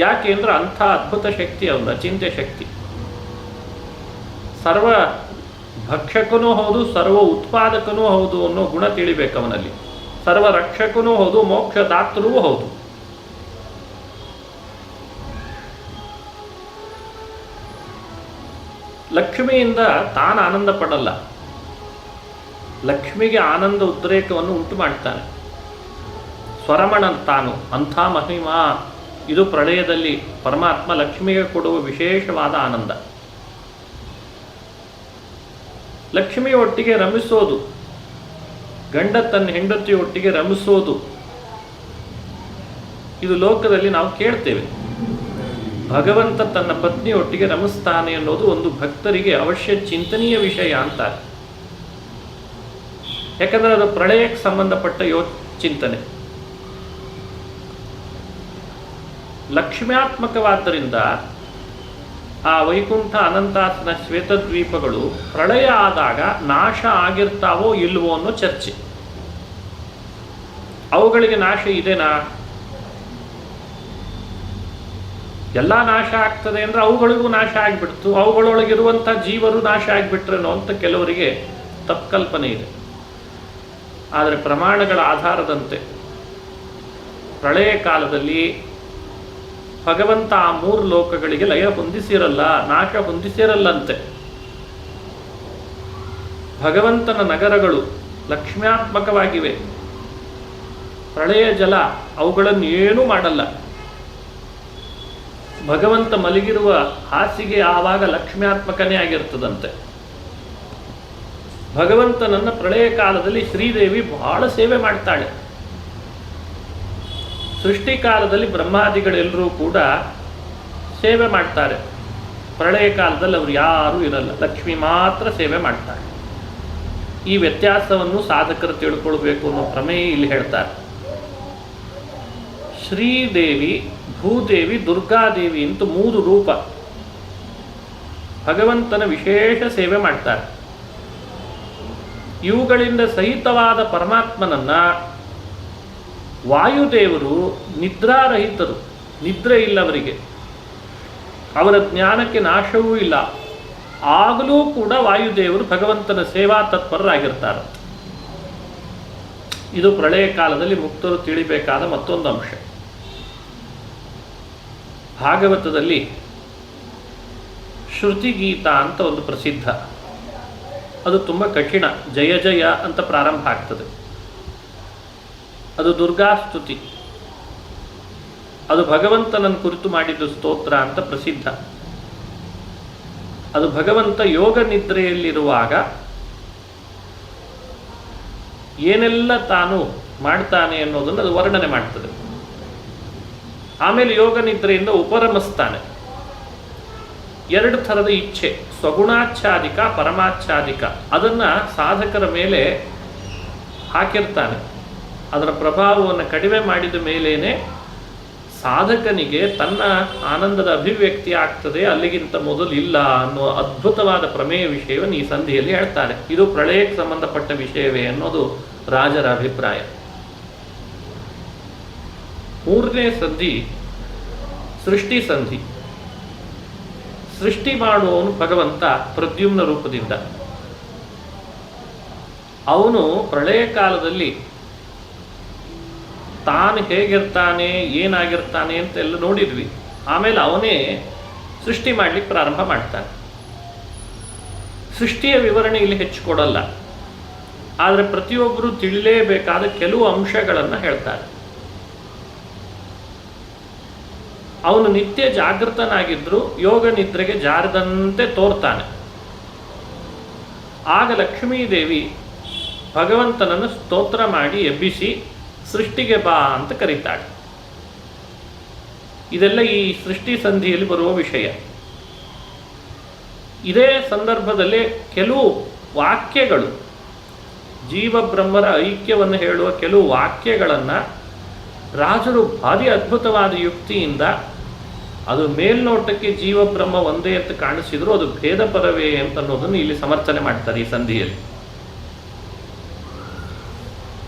ಯಾಕೆ ಅಂದ್ರೆ ಅಂಥ ಅದ್ಭುತ ಶಕ್ತಿ ಅವನು, ಅಚಿಂತ್ಯ ಶಕ್ತಿ. ಸರ್ವ ಭಕ್ಷಕನೂ ಹೌದು, ಸರ್ವ ಉತ್ಪಾದಕನೂ ಹೌದು ಅನ್ನೋ ಗುಣ ತಿಳಿಬೇಕು ಅವನಲ್ಲಿ. ಸರ್ವ ರಕ್ಷಕನೂ ಹೌದು, ಮೋಕ್ಷದಾತರೂ ಹೌದು. ಲಕ್ಷ್ಮಿಯಿಂದ ತಾನು ಆನಂದ ಪಡಲ್ಲ, ಲಕ್ಷ್ಮಿಗೆ ಆನಂದ ಉದ್ರೇಕವನ್ನು ಉಂಟು ಮಾಡ್ತಾನೆ. ಸ್ವರಮಣ ತಾನು, ಅಂಥ ಮಹಿಮಾ. ಇದು ಪ್ರಳಯದಲ್ಲಿ ಪರಮಾತ್ಮ ಲಕ್ಷ್ಮಿಗೆ ಕೊಡುವ ವಿಶೇಷವಾದ ಆನಂದ. ಲಕ್ಷ್ಮಿ ಒಟ್ಟಿಗೆ ರಮಿಸೋದು, ಗಂಡ ತನ್ನ ಹೆಂಡತಿಯೊಟ್ಟಿಗೆ ರಮಿಸೋದು, ಇದು ಲೋಕದಲ್ಲಿ ನಾವು ಕೇಳ್ತೇವೆ. ಭಗವಂತ ತನ್ನ ಪತ್ನಿಯೊಟ್ಟಿಗೆ ರಮಿಸ್ತಾನೆ ಅನ್ನೋದು ಒಂದು ಭಕ್ತರಿಗೆ ಅವಶ್ಯ ಚಿಂತನೀಯ ವಿಷಯ ಅಂತಾರೆ. ಯಾಕಂದರೆ ಅದು ಪ್ರಳಯಕ್ಕೆ ಸಂಬಂಧಪಟ್ಟ ಚಿಂತನೆ. ಲಕ್ಷ್ಮ್ಯಾತ್ಮಕವಾದ್ದರಿಂದ ಆ ವೈಕುಂಠ ಅನಂತಾಸನ ಶ್ವೇತದ್ವೀಪಗಳು ಪ್ರಳಯ ಆದಾಗ ನಾಶ ಆಗಿರ್ತಾವೋ ಇಲ್ವೋ ಅನ್ನೋ ಚರ್ಚೆ. ಅವುಗಳಿಗೆ ನಾಶ ಇದೆನಾ? ಎಲ್ಲ ನಾಶ ಆಗ್ತದೆ ಅಂದರೆ ಅವುಗಳಿಗೂ ನಾಶ ಆಗಿಬಿಡ್ತು, ಅವುಗಳೊಳಗಿರುವಂಥ ಜೀವರು ನಾಶ ಆಗಿಬಿಟ್ರೇನೋ ಅಂತ ಕೆಲವರಿಗೆ ತಪ್ಪುಕಲ್ಪನೆ ಇದೆ. ಆದರೆ ಪ್ರಮಾಣಗಳ ಆಧಾರದಂತೆ ಪ್ರಳಯ ಕಾಲದಲ್ಲಿ ಭಗವಂತ ಆ 3 ಲೋಕಗಳಿಗೆ ಲಯ ಹೊಂದಿಸಿರಲ್ಲ, ನಾಶ ಹೊಂದಿಸಿರಲ್ಲಂತೆ. ಭಗವಂತನ ನಗರಗಳು ಲಕ್ಷ್ಮ್ಯಾತ್ಮಕವಾಗಿವೆ. ಪ್ರಳಯ ಜಲ ಅವುಗಳನ್ನು ಏನೂ ಮಾಡಲ್ಲ. ಭಗವಂತ ಮಲಗಿರುವ ಹಾಸಿಗೆ ಆವಾಗ ಲಕ್ಷ್ಮ್ಯಾತ್ಮಕನೇ ಆಗಿರ್ತದಂತೆ. ಭಗವಂತನನ್ನ ಪ್ರಳಯ ಕಾಲದಲ್ಲಿ ಶ್ರೀದೇವಿ ಬಹಳ ಸೇವೆ ಮಾಡ್ತಾಳೆ. ಸೃಷ್ಟಿ ಕಾಲದಲ್ಲಿ ಬ್ರಹ್ಮಾದಿಗಳೆಲ್ಲರೂ ಕೂಡ ಸೇವೆ ಮಾಡ್ತಾರೆ. ಪ್ರಳಯ ಕಾಲದಲ್ಲಿ ಅವರು ಯಾರೂ ಇರಲ್ಲ, ಲಕ್ಷ್ಮಿ ಮಾತ್ರ ಸೇವೆ ಮಾಡ್ತಾರೆ. ಈ ವ್ಯತ್ಯಾಸವನ್ನು ಸಾಧಕರು ತಿಳ್ಕೊಳ್ಬೇಕು ಅನ್ನೋ ಪ್ರಮೇಯ ಇಲ್ಲಿ ಹೇಳ್ತಾರೆ. ಶ್ರೀದೇವಿ, ಭೂದೇವಿ, ದುರ್ಗಾದೇವಿ ಅಂತ 3 ರೂಪ ಭಗವಂತನ ವಿಶೇಷ ಸೇವೆ ಮಾಡ್ತಾರೆ. ಇವುಗಳಿಂದ ಸಹಿತವಾದ ಪರಮಾತ್ಮನನ್ನ ವಾಯುದೇವರು ನಿದ್ರಾರಹಿತರು, ನಿದ್ರೆ ಇಲ್ಲ ಅವರಿಗೆ, ಅವರ ಜ್ಞಾನಕ್ಕೆ ನಾಶವೂ ಇಲ್ಲ. ಆಗಲೂ ಕೂಡ ವಾಯುದೇವರು ಭಗವಂತನ ಸೇವಾ ತತ್ಪರರಾಗಿರ್ತಾರೆ. ಇದು ಪ್ರಳಯ ಕಾಲದಲ್ಲಿ ಮುಕ್ತರು ತಿಳಿಬೇಕಾದ ಮತ್ತೊಂದು ಅಂಶ. ಭಾಗವತದಲ್ಲಿ ಶ್ರುತಿಗೀತ ಅಂತ ಒಂದು ಪ್ರಸಿದ್ಧ, ಅದು ತುಂಬ ಕಠಿಣ. ಜಯ ಜಯ ಅಂತ ಪ್ರಾರಂಭ ಆಗ್ತದೆ. ಅದು ದುರ್ಗಾಸ್ತುತಿ, ಅದು ಭಗವಂತನನ್ನು ಕುರಿತು ಮಾಡಿದ್ದು ಸ್ತೋತ್ರ ಅಂತ ಪ್ರಸಿದ್ಧ. ಅದು ಭಗವಂತ ಯೋಗ ನಿದ್ರೆಯಲ್ಲಿರುವಾಗ ಏನೆಲ್ಲ ತಾನು ಮಾಡ್ತಾನೆ ಅನ್ನೋದನ್ನು ಅದು ವರ್ಣನೆ ಮಾಡ್ತದೆ. ಆಮೇಲೆ ಯೋಗ ನಿದ್ರೆಯಿಂದ ಉಪರಮಿಸ್ತಾನೆ. 2 ಥರದ ಇಚ್ಛೆ, ಸ್ವಗುಣಾಚ್ಛಾದಿಕ, ಪರಮಾಚ್ಛಾದಿಕ, ಅದನ್ನು ಸಾಧಕರ ಮೇಲೆ ಹಾಕಿರ್ತಾನೆ. ಅದರ ಪ್ರಭಾವವನ್ನು ಕಡಿಮೆ ಮಾಡಿದ ಮೇಲೇನೆ ಸಾಧಕನಿಗೆ ತನ್ನ ಆನಂದದ ಅಭಿವ್ಯಕ್ತಿ ಆಗ್ತದೆ, ಅಲ್ಲಿಗಿಂತ ಮೊದಲು ಇಲ್ಲ ಅನ್ನೋ ಅದ್ಭುತವಾದ ಪ್ರಮೇಯ ವಿಷಯವನ್ನು ಈ ಸಂಧಿಯಲ್ಲಿ ಹೇಳ್ತಾರೆ. ಇದು ಪ್ರಳಯಕ್ಕೆ ಸಂಬಂಧಪಟ್ಟ ವಿಷಯವೇ ಅನ್ನೋದು ರಾಜರ ಅಭಿಪ್ರಾಯ. 3ನೇ ಸಂಧಿ ಸೃಷ್ಟಿ ಸಂಧಿ. ಸೃಷ್ಟಿ ಮಾಡುವವನು ಭಗವಂತ ಪ್ರದ್ಯುಮ್ನ ರೂಪದಿಂದ. ಅವನು ಪ್ರಳಯ ಕಾಲದಲ್ಲಿ ತಾನು ಹೇಗಿರ್ತಾನೆ, ಏನಾಗಿರ್ತಾನೆ ಅಂತೆಲ್ಲ ನೋಡಿದ್ವಿ. ಆಮೇಲೆ ಅವನೇ ಸೃಷ್ಟಿ ಮಾಡಲಿಕ್ಕೆ ಪ್ರಾರಂಭ ಮಾಡ್ತಾನೆ. ಸೃಷ್ಟಿಯ ವಿವರಣೆ ಇಲ್ಲಿ ಹೆಚ್ಚು ಕೊಡಲ್ಲ, ಆದರೆ ಪ್ರತಿಯೊಬ್ಬರು ತಿಳಿಲೇಬೇಕಾದ ಕೆಲವು ಅಂಶಗಳನ್ನು ಹೇಳ್ತಾರೆ. ಅವನು ನಿತ್ಯ ಜಾಗೃತನಾಗಿದ್ದರೂ ಯೋಗ ನಿದ್ರೆಗೆ ಜಾರದಂತೆ ತೋರ್ತಾನೆ. ಆಗ ಲಕ್ಷ್ಮೀದೇವಿ ಭಗವಂತನನ್ನು ಸ್ತೋತ್ರ ಮಾಡಿ ಎಬ್ಬಿಸಿ ಸೃಷ್ಟಿಗೆ ಬಾ ಅಂತ ಕರೀತಾಳೆ. ಇದೆಲ್ಲ ಈ ಸೃಷ್ಟಿ ಸಂಧಿಯಲ್ಲಿ ಬರುವ ವಿಷಯ. ಇದೇ ಸಂದರ್ಭದಲ್ಲಿ ಕೆಲವು ವಾಕ್ಯಗಳು, ಜೀವ ಬ್ರಹ್ಮರ ಐಕ್ಯವನ್ನು ಹೇಳುವ ಕೆಲವು ವಾಕ್ಯಗಳನ್ನು ರಾಜರು ಭಾರಿ ಅದ್ಭುತವಾದ ಯುಕ್ತಿಯಿಂದ, ಅದು ಮೇಲ್ನೋಟಕ್ಕೆ ಜೀವ ಬ್ರಹ್ಮ ಒಂದೇ ಅಂತ ಕಾಣಿಸಿದ್ರು ಅದು ಭೇದ ಪರವೇ ಅಂತ ಅನ್ನೋದನ್ನು ಇಲ್ಲಿ ಸಮರ್ಥನೆ ಮಾಡ್ತಾರೆ ಈ ಸಂಧಿಯಲ್ಲಿ.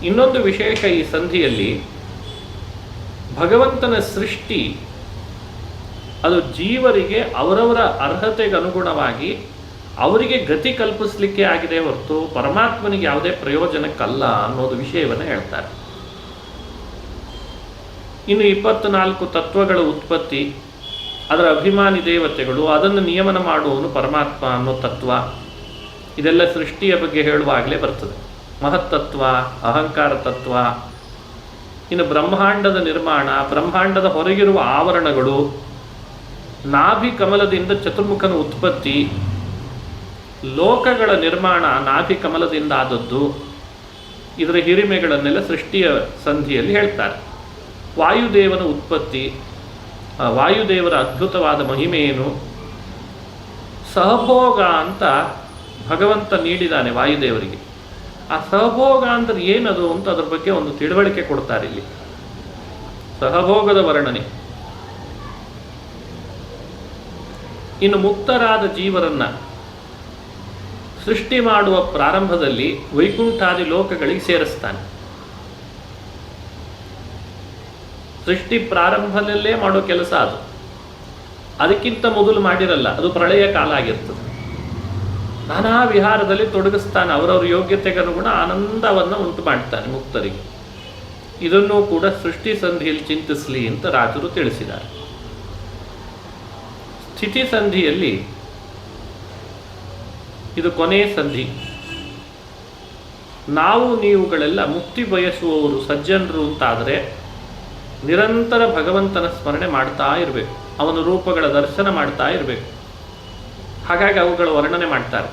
ಇನ್ನೊಂದು ವಿಶೇಷ ಈ ಸಂಧಿಯಲ್ಲಿ, ಭಗವಂತನ ಸೃಷ್ಟಿ ಅದು ಜೀವರಿಗೆ ಅವರವರ ಅರ್ಹತೆಗೆ ಅನುಗುಣವಾಗಿ ಅವರಿಗೆ ಗತಿ ಕಲ್ಪಿಸಲಿಕ್ಕೆ ಆಗಿದೆ ಹೊರತು ಪರಮಾತ್ಮನಿಗೆ ಯಾವುದೇ ಪ್ರಯೋಜನಕ್ಕಲ್ಲ ಅನ್ನೋದು ವಿಷಯವನ್ನು ಹೇಳ್ತಾರೆ. ಇನ್ನು 24 ತತ್ವಗಳ ಉತ್ಪತ್ತಿ, ಅದರ ಅಭಿಮಾನಿ ದೇವತೆಗಳು, ಅದನ್ನು ನಿಯಮನ ಮಾಡುವವನು ಪರಮಾತ್ಮ ಅನ್ನೋ ತತ್ವ, ಇದೆಲ್ಲ ಸೃಷ್ಟಿಯ ಬಗ್ಗೆ ಹೇಳುವಾಗಲೇ ಬರ್ತದೆ. ಮಹತ್ತತ್ವ, ಅಹಂಕಾರ ತತ್ವ, ಇನ್ನು ಬ್ರಹ್ಮಾಂಡದ ನಿರ್ಮಾಣ, ಬ್ರಹ್ಮಾಂಡದ ಹೊರಗಿರುವ ಆವರಣಗಳು, ನಾಭಿ ಕಮಲದಿಂದ ಚತುರ್ಮುಖನ ಉತ್ಪತ್ತಿ, ಲೋಕಗಳ ನಿರ್ಮಾಣ ನಾಭಿ ಕಮಲದಿಂದ ಆದದ್ದು, ಇದರ ಹಿರಿಮೆಗಳನ್ನೆಲ್ಲ ಸೃಷ್ಟಿಯ ಸಂಧಿಯಲ್ಲಿ ಹೇಳ್ತಾರೆ. ವಾಯುದೇವನ ಉತ್ಪತ್ತಿ, ವಾಯುದೇವರ ಅದ್ಭುತವಾದ ಮಹಿಮೆಯೇನು, ಸಹಭೋಗ ಅಂತ ಭಗವಂತ ನೀಡಿದ್ದಾನೆ ವಾಯುದೇವರಿಗೆ. ಆ ಸಹಭೋಗ ಅಂದರೆ ಏನದು ಅಂತ ಅದ್ರ ಬಗ್ಗೆ ಒಂದು ತಿಳುವಳಿಕೆ ಕೊಡ್ತಾರೆ ಇಲ್ಲಿ. ಸಹಭೋಗದ ವರ್ಣನೆ. ಇನ್ನು ಮುಕ್ತರಾದ ಜೀವರನ್ನ ಸೃಷ್ಟಿ ಮಾಡುವ ಪ್ರಾರಂಭದಲ್ಲಿ ವೈಕುಂಠಾದಿ ಲೋಕಗಳಿಗೆ ಸೇರಿಸ್ತಾನೆ. ಸೃಷ್ಟಿ ಪ್ರಾರಂಭದಲ್ಲೇ ಮಾಡೋ ಕೆಲಸ ಅದು, ಅದಕ್ಕಿಂತ ಮೊದಲು ಮಾಡಿರಲ್ಲ, ಅದು ಪ್ರಳಯ ಕಾಲ ಆಗಿರ್ತದೆ. ನಾನಾ ವಿಹಾರದಲ್ಲಿ ತೊಡಗಿಸ್ತಾನೆ, ಅವರವ್ರ ಯೋಗ್ಯತೆಗೆ ಅನುಗುಣ ಆನಂದವನ್ನು ಉಂಟು ಮಾಡ್ತಾನೆ ಮುಕ್ತರಿಗೆ. ಇದನ್ನು ಕೂಡ ಸೃಷ್ಟಿ ಸಂಧಿಯಲ್ಲಿ ಚಿಂತಿಸಲಿ ಅಂತ ರಾಜರು ತಿಳಿಸಿದ್ದಾರೆ. ಸ್ಥಿತಿ ಸಂಧಿಯಲ್ಲಿ ಇದು ಕೊನೆಯ ಸಂಧಿ. ನಾವು ನೀವುಗಳೆಲ್ಲ ಮುಕ್ತಿ ಬಯಸುವವರು ಸಜ್ಜನರು ಅಂತಾದರೆ ನಿರಂತರ ಭಗವಂತನ ಸ್ಮರಣೆ ಮಾಡ್ತಾ ಇರಬೇಕು, ಅವನ ರೂಪಗಳ ದರ್ಶನ ಮಾಡ್ತಾ ಇರಬೇಕು. ಹಾಗಾಗಿ ಅವುಗಳ ವರ್ಣನೆ ಮಾಡ್ತಾರೆ.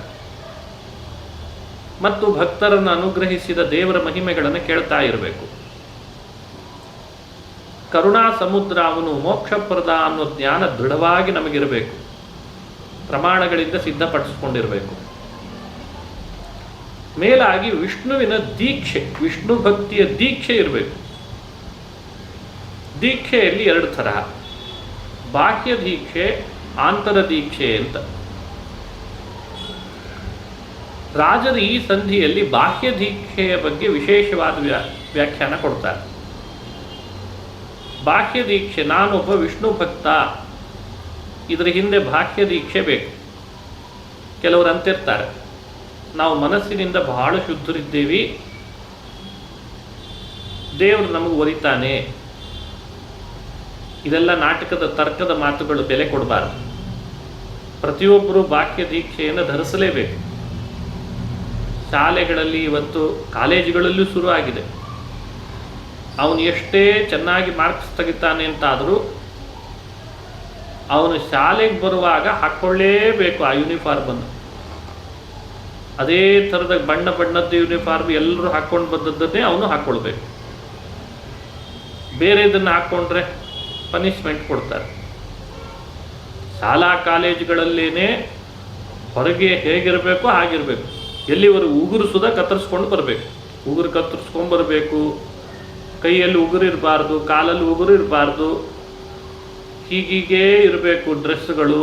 ಮತ್ತು ಭಕ್ತರನ್ನು ಅನುಗ್ರಹಿಸಿದ ದೇವರ ಮಹಿಮೆಗಳನ್ನು ಕೇಳ್ತಾ ಇರಬೇಕು. ಕರುಣಾ ಸಮುದ್ರ ಅವನು ಮೋಕ್ಷಪ್ರದ ಅನ್ನೋ ಜ್ಞಾನ ದೃಢವಾಗಿ ನಮಗಿರಬೇಕು, ಪ್ರಮಾಣಗಳಿಂದ ಸಿದ್ಧಪಡಿಸ್ಕೊಂಡಿರಬೇಕು. ಮೇಲಾಗಿ ವಿಷ್ಣುವಿನ ದೀಕ್ಷೆ, ವಿಷ್ಣು ಭಕ್ತಿಯ ದೀಕ್ಷೆ ಇರಬೇಕು. ದೀಕ್ಷೆಯಲ್ಲಿ ಎರಡು ತರಹ, ಬಾಹ್ಯ ದೀಕ್ಷೆ, ಆಂತರ ದೀಕ್ಷೆ ಅಂತ. ರಾಜರು ಈ ಸಂಧಿಯಲ್ಲಿ ಬಾಹ್ಯ ದೀಕ್ಷೆಯ ಬಗ್ಗೆ ವಿಶೇಷವಾದ ವ್ಯಾಖ್ಯಾನ ಕೊಡ್ತಾರೆ. ಬಾಹ್ಯ ದೀಕ್ಷೆ, ನಾನೊಬ್ಬ ವಿಷ್ಣು ಭಕ್ತ, ಇದರ ಹಿಂದೆ ಬಾಹ್ಯ ದೀಕ್ಷೆ ಬೇಕು. ಕೆಲವರು ಅಂತಿರ್ತಾರೆ, ನಾವು ಮನಸ್ಸಿನಿಂದ ಬಹಳ ಶುದ್ಧರಿದ್ದೇವೆ, ದೇವರು ನಮಗೆ ಒಲಿತಾನೆ. ಇದೆಲ್ಲ ನಾಟಕದ ತರ್ಕದ ಮಾತುಗಳು, ಬೆಲೆ ಕೊಡಬಾರದು. ಪ್ರತಿಯೊಬ್ಬರೂ ಬಾಹ್ಯ ದೀಕ್ಷೆಯನ್ನು ಧರಿಸಲೇಬೇಕು. ಶಾಲೆಗಳಲ್ಲಿ ಇವತ್ತು, ಕಾಲೇಜುಗಳಲ್ಲೂ ಶುರು ಆಗಿದೆ. ಅವನು ಎಷ್ಟೇ ಚೆನ್ನಾಗಿ ಮಾರ್ಕ್ಸ್ ತೆಗಿತಾನೆ ಅಂತಾದರೂ ಅವನು ಶಾಲೆಗೆ ಬರುವಾಗ ಹಾಕ್ಕೊಳ್ಳೇಬೇಕು ಆ ಯೂನಿಫಾರ್ಮನ್ನು. ಅದೇ ಥರದ ಬಣ್ಣ ಬಣ್ಣದ ಯೂನಿಫಾರ್ಮ್ ಎಲ್ಲರೂ ಹಾಕ್ಕೊಂಡು ಬಂದದ್ದನ್ನೇ ಅವನು ಹಾಕ್ಕೊಳ್ಬೇಕು. ಬೇರೆ ಇದನ್ನು ಹಾಕ್ಕೊಂಡ್ರೆ ಪನಿಷ್ಮೆಂಟ್ ಕೊಡ್ತಾರೆ. ಶಾಲಾ ಕಾಲೇಜುಗಳಲ್ಲೇನೆ ಹೊರಗೆ ಹೇಗಿರಬೇಕು ಹಾಗಿರಬೇಕು. ಎಲ್ಲಿವರೆಗೂ ಉಗುರು ಸುದ ಕತ್ತರಿಸ್ಕೊಂಡು ಬರಬೇಕು, ಉಗುರು ಕತ್ತರಿಸ್ಕೊಂಡು ಬರಬೇಕು, ಕೈಯಲ್ಲಿ ಉಗುರು ಇರಬಾರ್ದು, ಕಾಲಲ್ಲಿ ಉಗುರು ಇರಬಾರ್ದು, ಹೀಗೀಗೇ ಇರಬೇಕು ಡ್ರೆಸ್ಗಳು.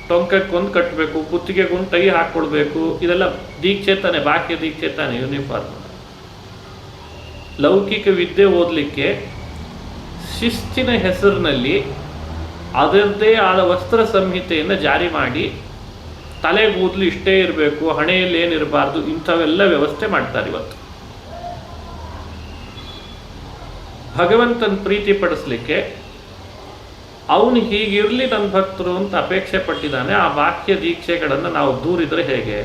ಟೊಂಕಕ್ಕೊಂದು ಕಟ್ಟಬೇಕು, ಕುತ್ತಿಗೆಗೊಂದು ಟೈ ಹಾಕ್ಕೊಳ್ಬೇಕು. ಇದೆಲ್ಲ ದೀಕ್ಷೆ ತಾನೆ, ಬಾಹ್ಯ ದೀಕ್ಷೆ ತಾನೆ ಯೂನಿಫಾರ್ಮ್. ಲೌಕಿಕ ವಿದ್ಯೆ ಓದಲಿಕ್ಕೆ ಶಿಸ್ತಿನ ಹೆಸರಿನಲ್ಲಿ ಅದರದ್ದೇ ಆದ ವಸ್ತ್ರ ಸಂಹಿತೆಯನ್ನು ಜಾರಿ ಮಾಡಿ, ತಲೆಗೂದಲು ಇಷ್ಟೇ ಇರಬೇಕು, ಹಣೆಯಲ್ಲಿ ಏನಿರಬಾರ್ದು, ಇಂಥವೆಲ್ಲ ವ್ಯವಸ್ಥೆ ಮಾಡ್ತಾರೆ ಇವತ್ತು. ಭಗವಂತನ ಪ್ರೀತಿ ಪಡಿಸ್ಲಿಕ್ಕೆ ಅವನು ಹೀಗಿರಲಿ ನನ್ನ ಭಕ್ತರು ಅಂತ ಅಪೇಕ್ಷೆ ಪಟ್ಟಿದ್ದಾನೆ. ಆ ಬಾಹ್ಯ ದೀಕ್ಷೆಗಳನ್ನು ನಾವು ದೂರಿದರೆ ಹೇಗೆ?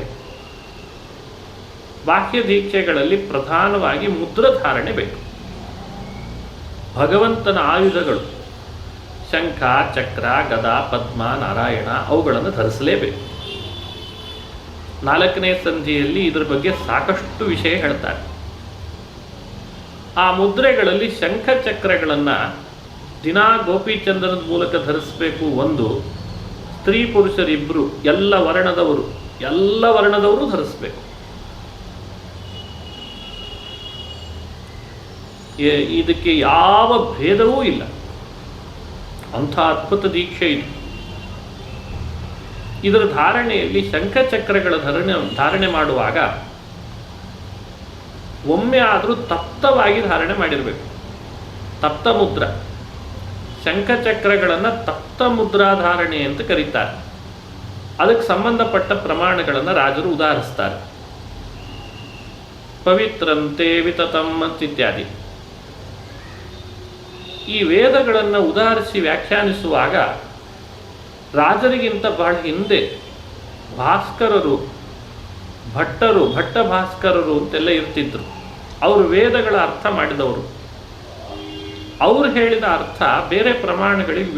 ಬಾಹ್ಯ ದೀಕ್ಷೆಗಳಲ್ಲಿ ಪ್ರಧಾನವಾಗಿ ಮುದ್ರಧಾರಣೆ ಬೇಕು. ಭಗವಂತನ ಆಯುಧಗಳು ಶಂಖ, ಚಕ್ರ, ಗದ, ಪದ್ಮ, ನಾರಾಯಣ ಅವುಗಳನ್ನು ಧರಿಸಲೇಬೇಕು. 4ನೇ ಸಂಧಿಯಲ್ಲಿ ಇದರ ಬಗ್ಗೆ ಸಾಕಷ್ಟು ವಿಷಯ ಹೇಳ್ತಾರೆ. ಆ ಮುದ್ರೆಗಳಲ್ಲಿ ಶಂಖ ಚಕ್ರಗಳನ್ನು ದಿನಾ ಗೋಪಿಚಂದ್ರನ ಮೂಲಕ ಧರಿಸಬೇಕು. ಒಂದು, ಸ್ತ್ರೀ ಪುರುಷರಿಬ್ಬರು, ಎಲ್ಲ ವರ್ಣದವರು ಧರಿಸಬೇಕು. ಇದಕ್ಕೆ ಯಾವ ಭೇದವೂ ಇಲ್ಲ. ಅಂಥ ಅದ್ಭುತ ದೀಕ್ಷೆ ಇದು. ಇದರ ಧಾರಣೆಯಲ್ಲಿ ಶಂಖಚಕ್ರಗಳ ಧಾರಣೆ ಮಾಡುವಾಗ ಒಮ್ಮೆ ಆದರೂ ತಪ್ತವಾಗಿ ಧಾರಣೆ ಮಾಡಿರಬೇಕು. ತಪ್ತ ಮುದ್ರ, ಶಂಖಚಕ್ರಗಳನ್ನು ತಪ್ತ ಮುದ್ರಾಧಾರಣೆ ಅಂತ ಕರೀತಾರೆ. ಅದಕ್ಕೆ ಸಂಬಂಧಪಟ್ಟ ಪ್ರಮಾಣಗಳನ್ನು ರಾಜರು ಉದಾಹರಿಸ್ತಾರೆ. ಪವಿತ್ರಂತೆ ವಿತತಂ ಇತ್ಯಾದಿ. ಈ ವೇದಗಳನ್ನು ಉದಾಹರಿಸಿ ವ್ಯಾಖ್ಯಾನಿಸುವಾಗ ರಾಜರಿಗಿಂತ ಬಹಳ ಹಿಂದೆ ಭಾಸ್ಕರರು, ಭಟ್ಟ ಭಾಸ್ಕರರು ಅಂತೆಲ್ಲ ಇರ್ತಿದ್ರು. ಅವರು ವೇದಗಳ ಅರ್ಥ ಮಾಡಿದವರು. ಅವರು ಹೇಳಿದ ಅರ್ಥ ಬೇರೆ ಪ್ರಮಾಣಗಳಿಗೆ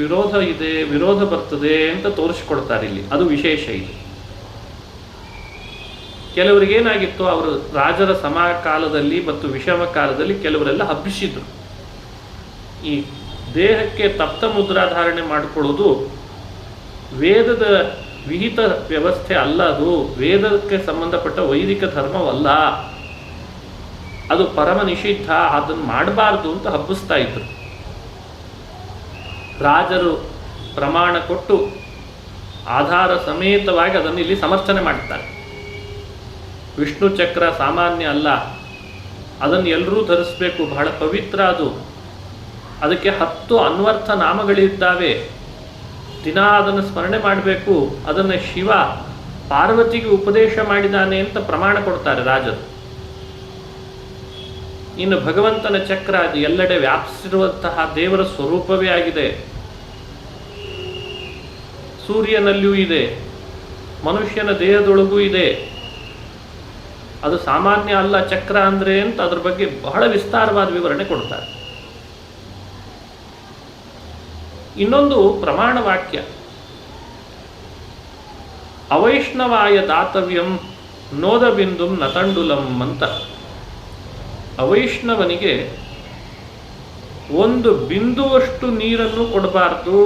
ವಿರೋಧ ಬರ್ತದೆ ಅಂತ ತೋರಿಸ್ಕೊಡ್ತಾರೆ ಇಲ್ಲಿ. ಅದು ವಿಶೇಷ ಇಲ್ಲಿ. ಕೆಲವರಿಗೇನಾಗಿತ್ತು, ಅವರು ರಾಜರ ಸಮಕಾಲದಲ್ಲಿ ಮತ್ತು ವಿಷಮ ಕಾಲದಲ್ಲಿ ಕೆಲವರೆಲ್ಲ ಹಬ್ಬಿಸಿದ್ರು. ಈ ದೇಹಕ್ಕೆ ತಪ್ತ ಮುದ್ರಾಧಾರಣೆ ಮಾಡಿಕೊಳ್ಳೋದು ವೇದದ ವಿಹಿತ ವ್ಯವಸ್ಥೆ ಅಲ್ಲ, ಅದು ವೇದಕ್ಕೆ ಸಂಬಂಧಪಟ್ಟ ವೈದಿಕ ಧರ್ಮವಲ್ಲ, ಅದು ಪರಮ ನಿಷಿದ್ಧ, ಅದನ್ನು ಮಾಡಬಾರ್ದು ಅಂತ ಹಬ್ಬಿಸ್ತಾ ಇದ್ರು. ರಾಜರು ಪ್ರಮಾಣ ಕೊಟ್ಟು ಆಧಾರ ಸಮೇತವಾಗಿ ಅದನ್ನು ಇಲ್ಲಿ ಸಮರ್ಥನೆ ಮಾಡ್ತಾರೆ. ವಿಷ್ಣು ಚಕ್ರ ಸಾಮಾನ್ಯ ಅಲ್ಲ, ಅದನ್ನು ಎಲ್ಲರೂ ಧರಿಸಬೇಕು, ಬಹಳ ಪವಿತ್ರ ಅದು. ಅದಕ್ಕೆ 10 ಅನ್ವರ್ಥ ನಾಮಗಳಿದ್ದಾವೆ. ದಿನ ಅದನ್ನು ಸ್ಮರಣೆ ಮಾಡಬೇಕು. ಅದನ್ನು ಶಿವ ಪಾರ್ವತಿಗೆ ಉಪದೇಶ ಮಾಡಿದ್ದಾನೆ ಅಂತ ಪ್ರಮಾಣ ಕೊಡ್ತಾರೆ ರಾಜರು. ಇನ್ನು ಭಗವಂತನ ಚಕ್ರ ಅದು ಎಲ್ಲೆಡೆ ವ್ಯಾಪಿಸಿರುವಂತಹ ದೇವರ ಸ್ವರೂಪವೇ ಆಗಿದೆ. ಸೂರ್ಯನಲ್ಲಿಯೂ ಇದೆ, ಮನುಷ್ಯನ ದೇಹದೊಳಗೂ ಇದೆ. ಅದು ಸಾಮಾನ್ಯ ಅಲ್ಲ ಚಕ್ರ ಅಂದರೆ ಅಂತ ಅದ್ರ ಬಗ್ಗೆ ಬಹಳ ವಿಸ್ತಾರವಾದ ವಿವರಣೆ ಕೊಡ್ತಾರೆ. ಇನ್ನೊಂದು ಪ್ರಮಾಣ ವಾಕ್ಯ, ಅವೈಷ್ಣವಾಯ ದಾತವ್ಯಂ ನೋದಬಿಂದುಂ ನತಂಡುಲಂ ಅಂತ. ಅವೈಷ್ಣವನಿಗೆ ಒಂದು ಬಿಂದುವಷ್ಟು ನೀರನ್ನು ಕೊಡಬಾರ್ದು,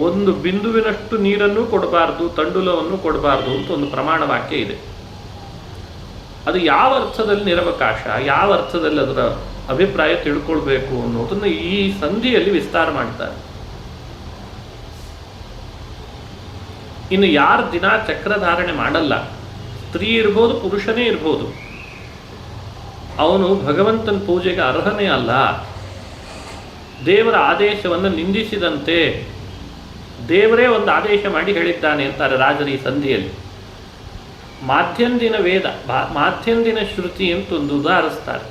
ಒಂದು ಬಿಂದುವಿನಷ್ಟು ನೀರನ್ನು ಕೊಡಬಾರ್ದು, ತಂಡುಲವನ್ನು ಕೊಡಬಾರ್ದು ಅಂತ ಒಂದು ಪ್ರಮಾಣ ವಾಕ್ಯ ಇದೆ. ಅದು ಯಾವ ಅರ್ಥದಲ್ಲಿ ನಿರವಕಾಶ, ಯಾವ ಅರ್ಥದಲ್ಲಿ ಅದರ ಅಭಿಪ್ರಾಯ ತಿಳ್ಕೊಳ್ಬೇಕು ಅನ್ನೋದನ್ನು ಈ ಸಂಧಿಯಲ್ಲಿ ವಿಸ್ತಾರ ಮಾಡ್ತಾರೆ. ಇನ್ನು ಯಾರು ದಿನ ಚಕ್ರಧಾರಣೆ ಮಾಡಲ್ಲ, ಸ್ತ್ರೀ ಇರ್ಬೋದು ಪುರುಷನೇ ಇರ್ಬೋದು, ಅವನು ಭಗವಂತನ ಪೂಜೆಗೆ ಅರ್ಹನೇ ಅಲ್ಲ. ದೇವರ ಆದೇಶವನ್ನು ನಿಂದಿಸಿದಂತೆ ದೇವರೇ ಒಂದು ಆದೇಶ ಮಾಡಿ ಹೇಳಿದ್ದಾನೆ ಅಂತಾರೆ ರಾಜರ ಈ ಸಂಧಿಯಲ್ಲಿ. ಮಾಧ್ಯಂದಿನ ವೇದ, ಮಾಧ್ಯಂದಿನ ಶ್ರುತಿ ಅಂತ ಒಂದು ಉದಾಹರಿಸ್ತಾರೆ.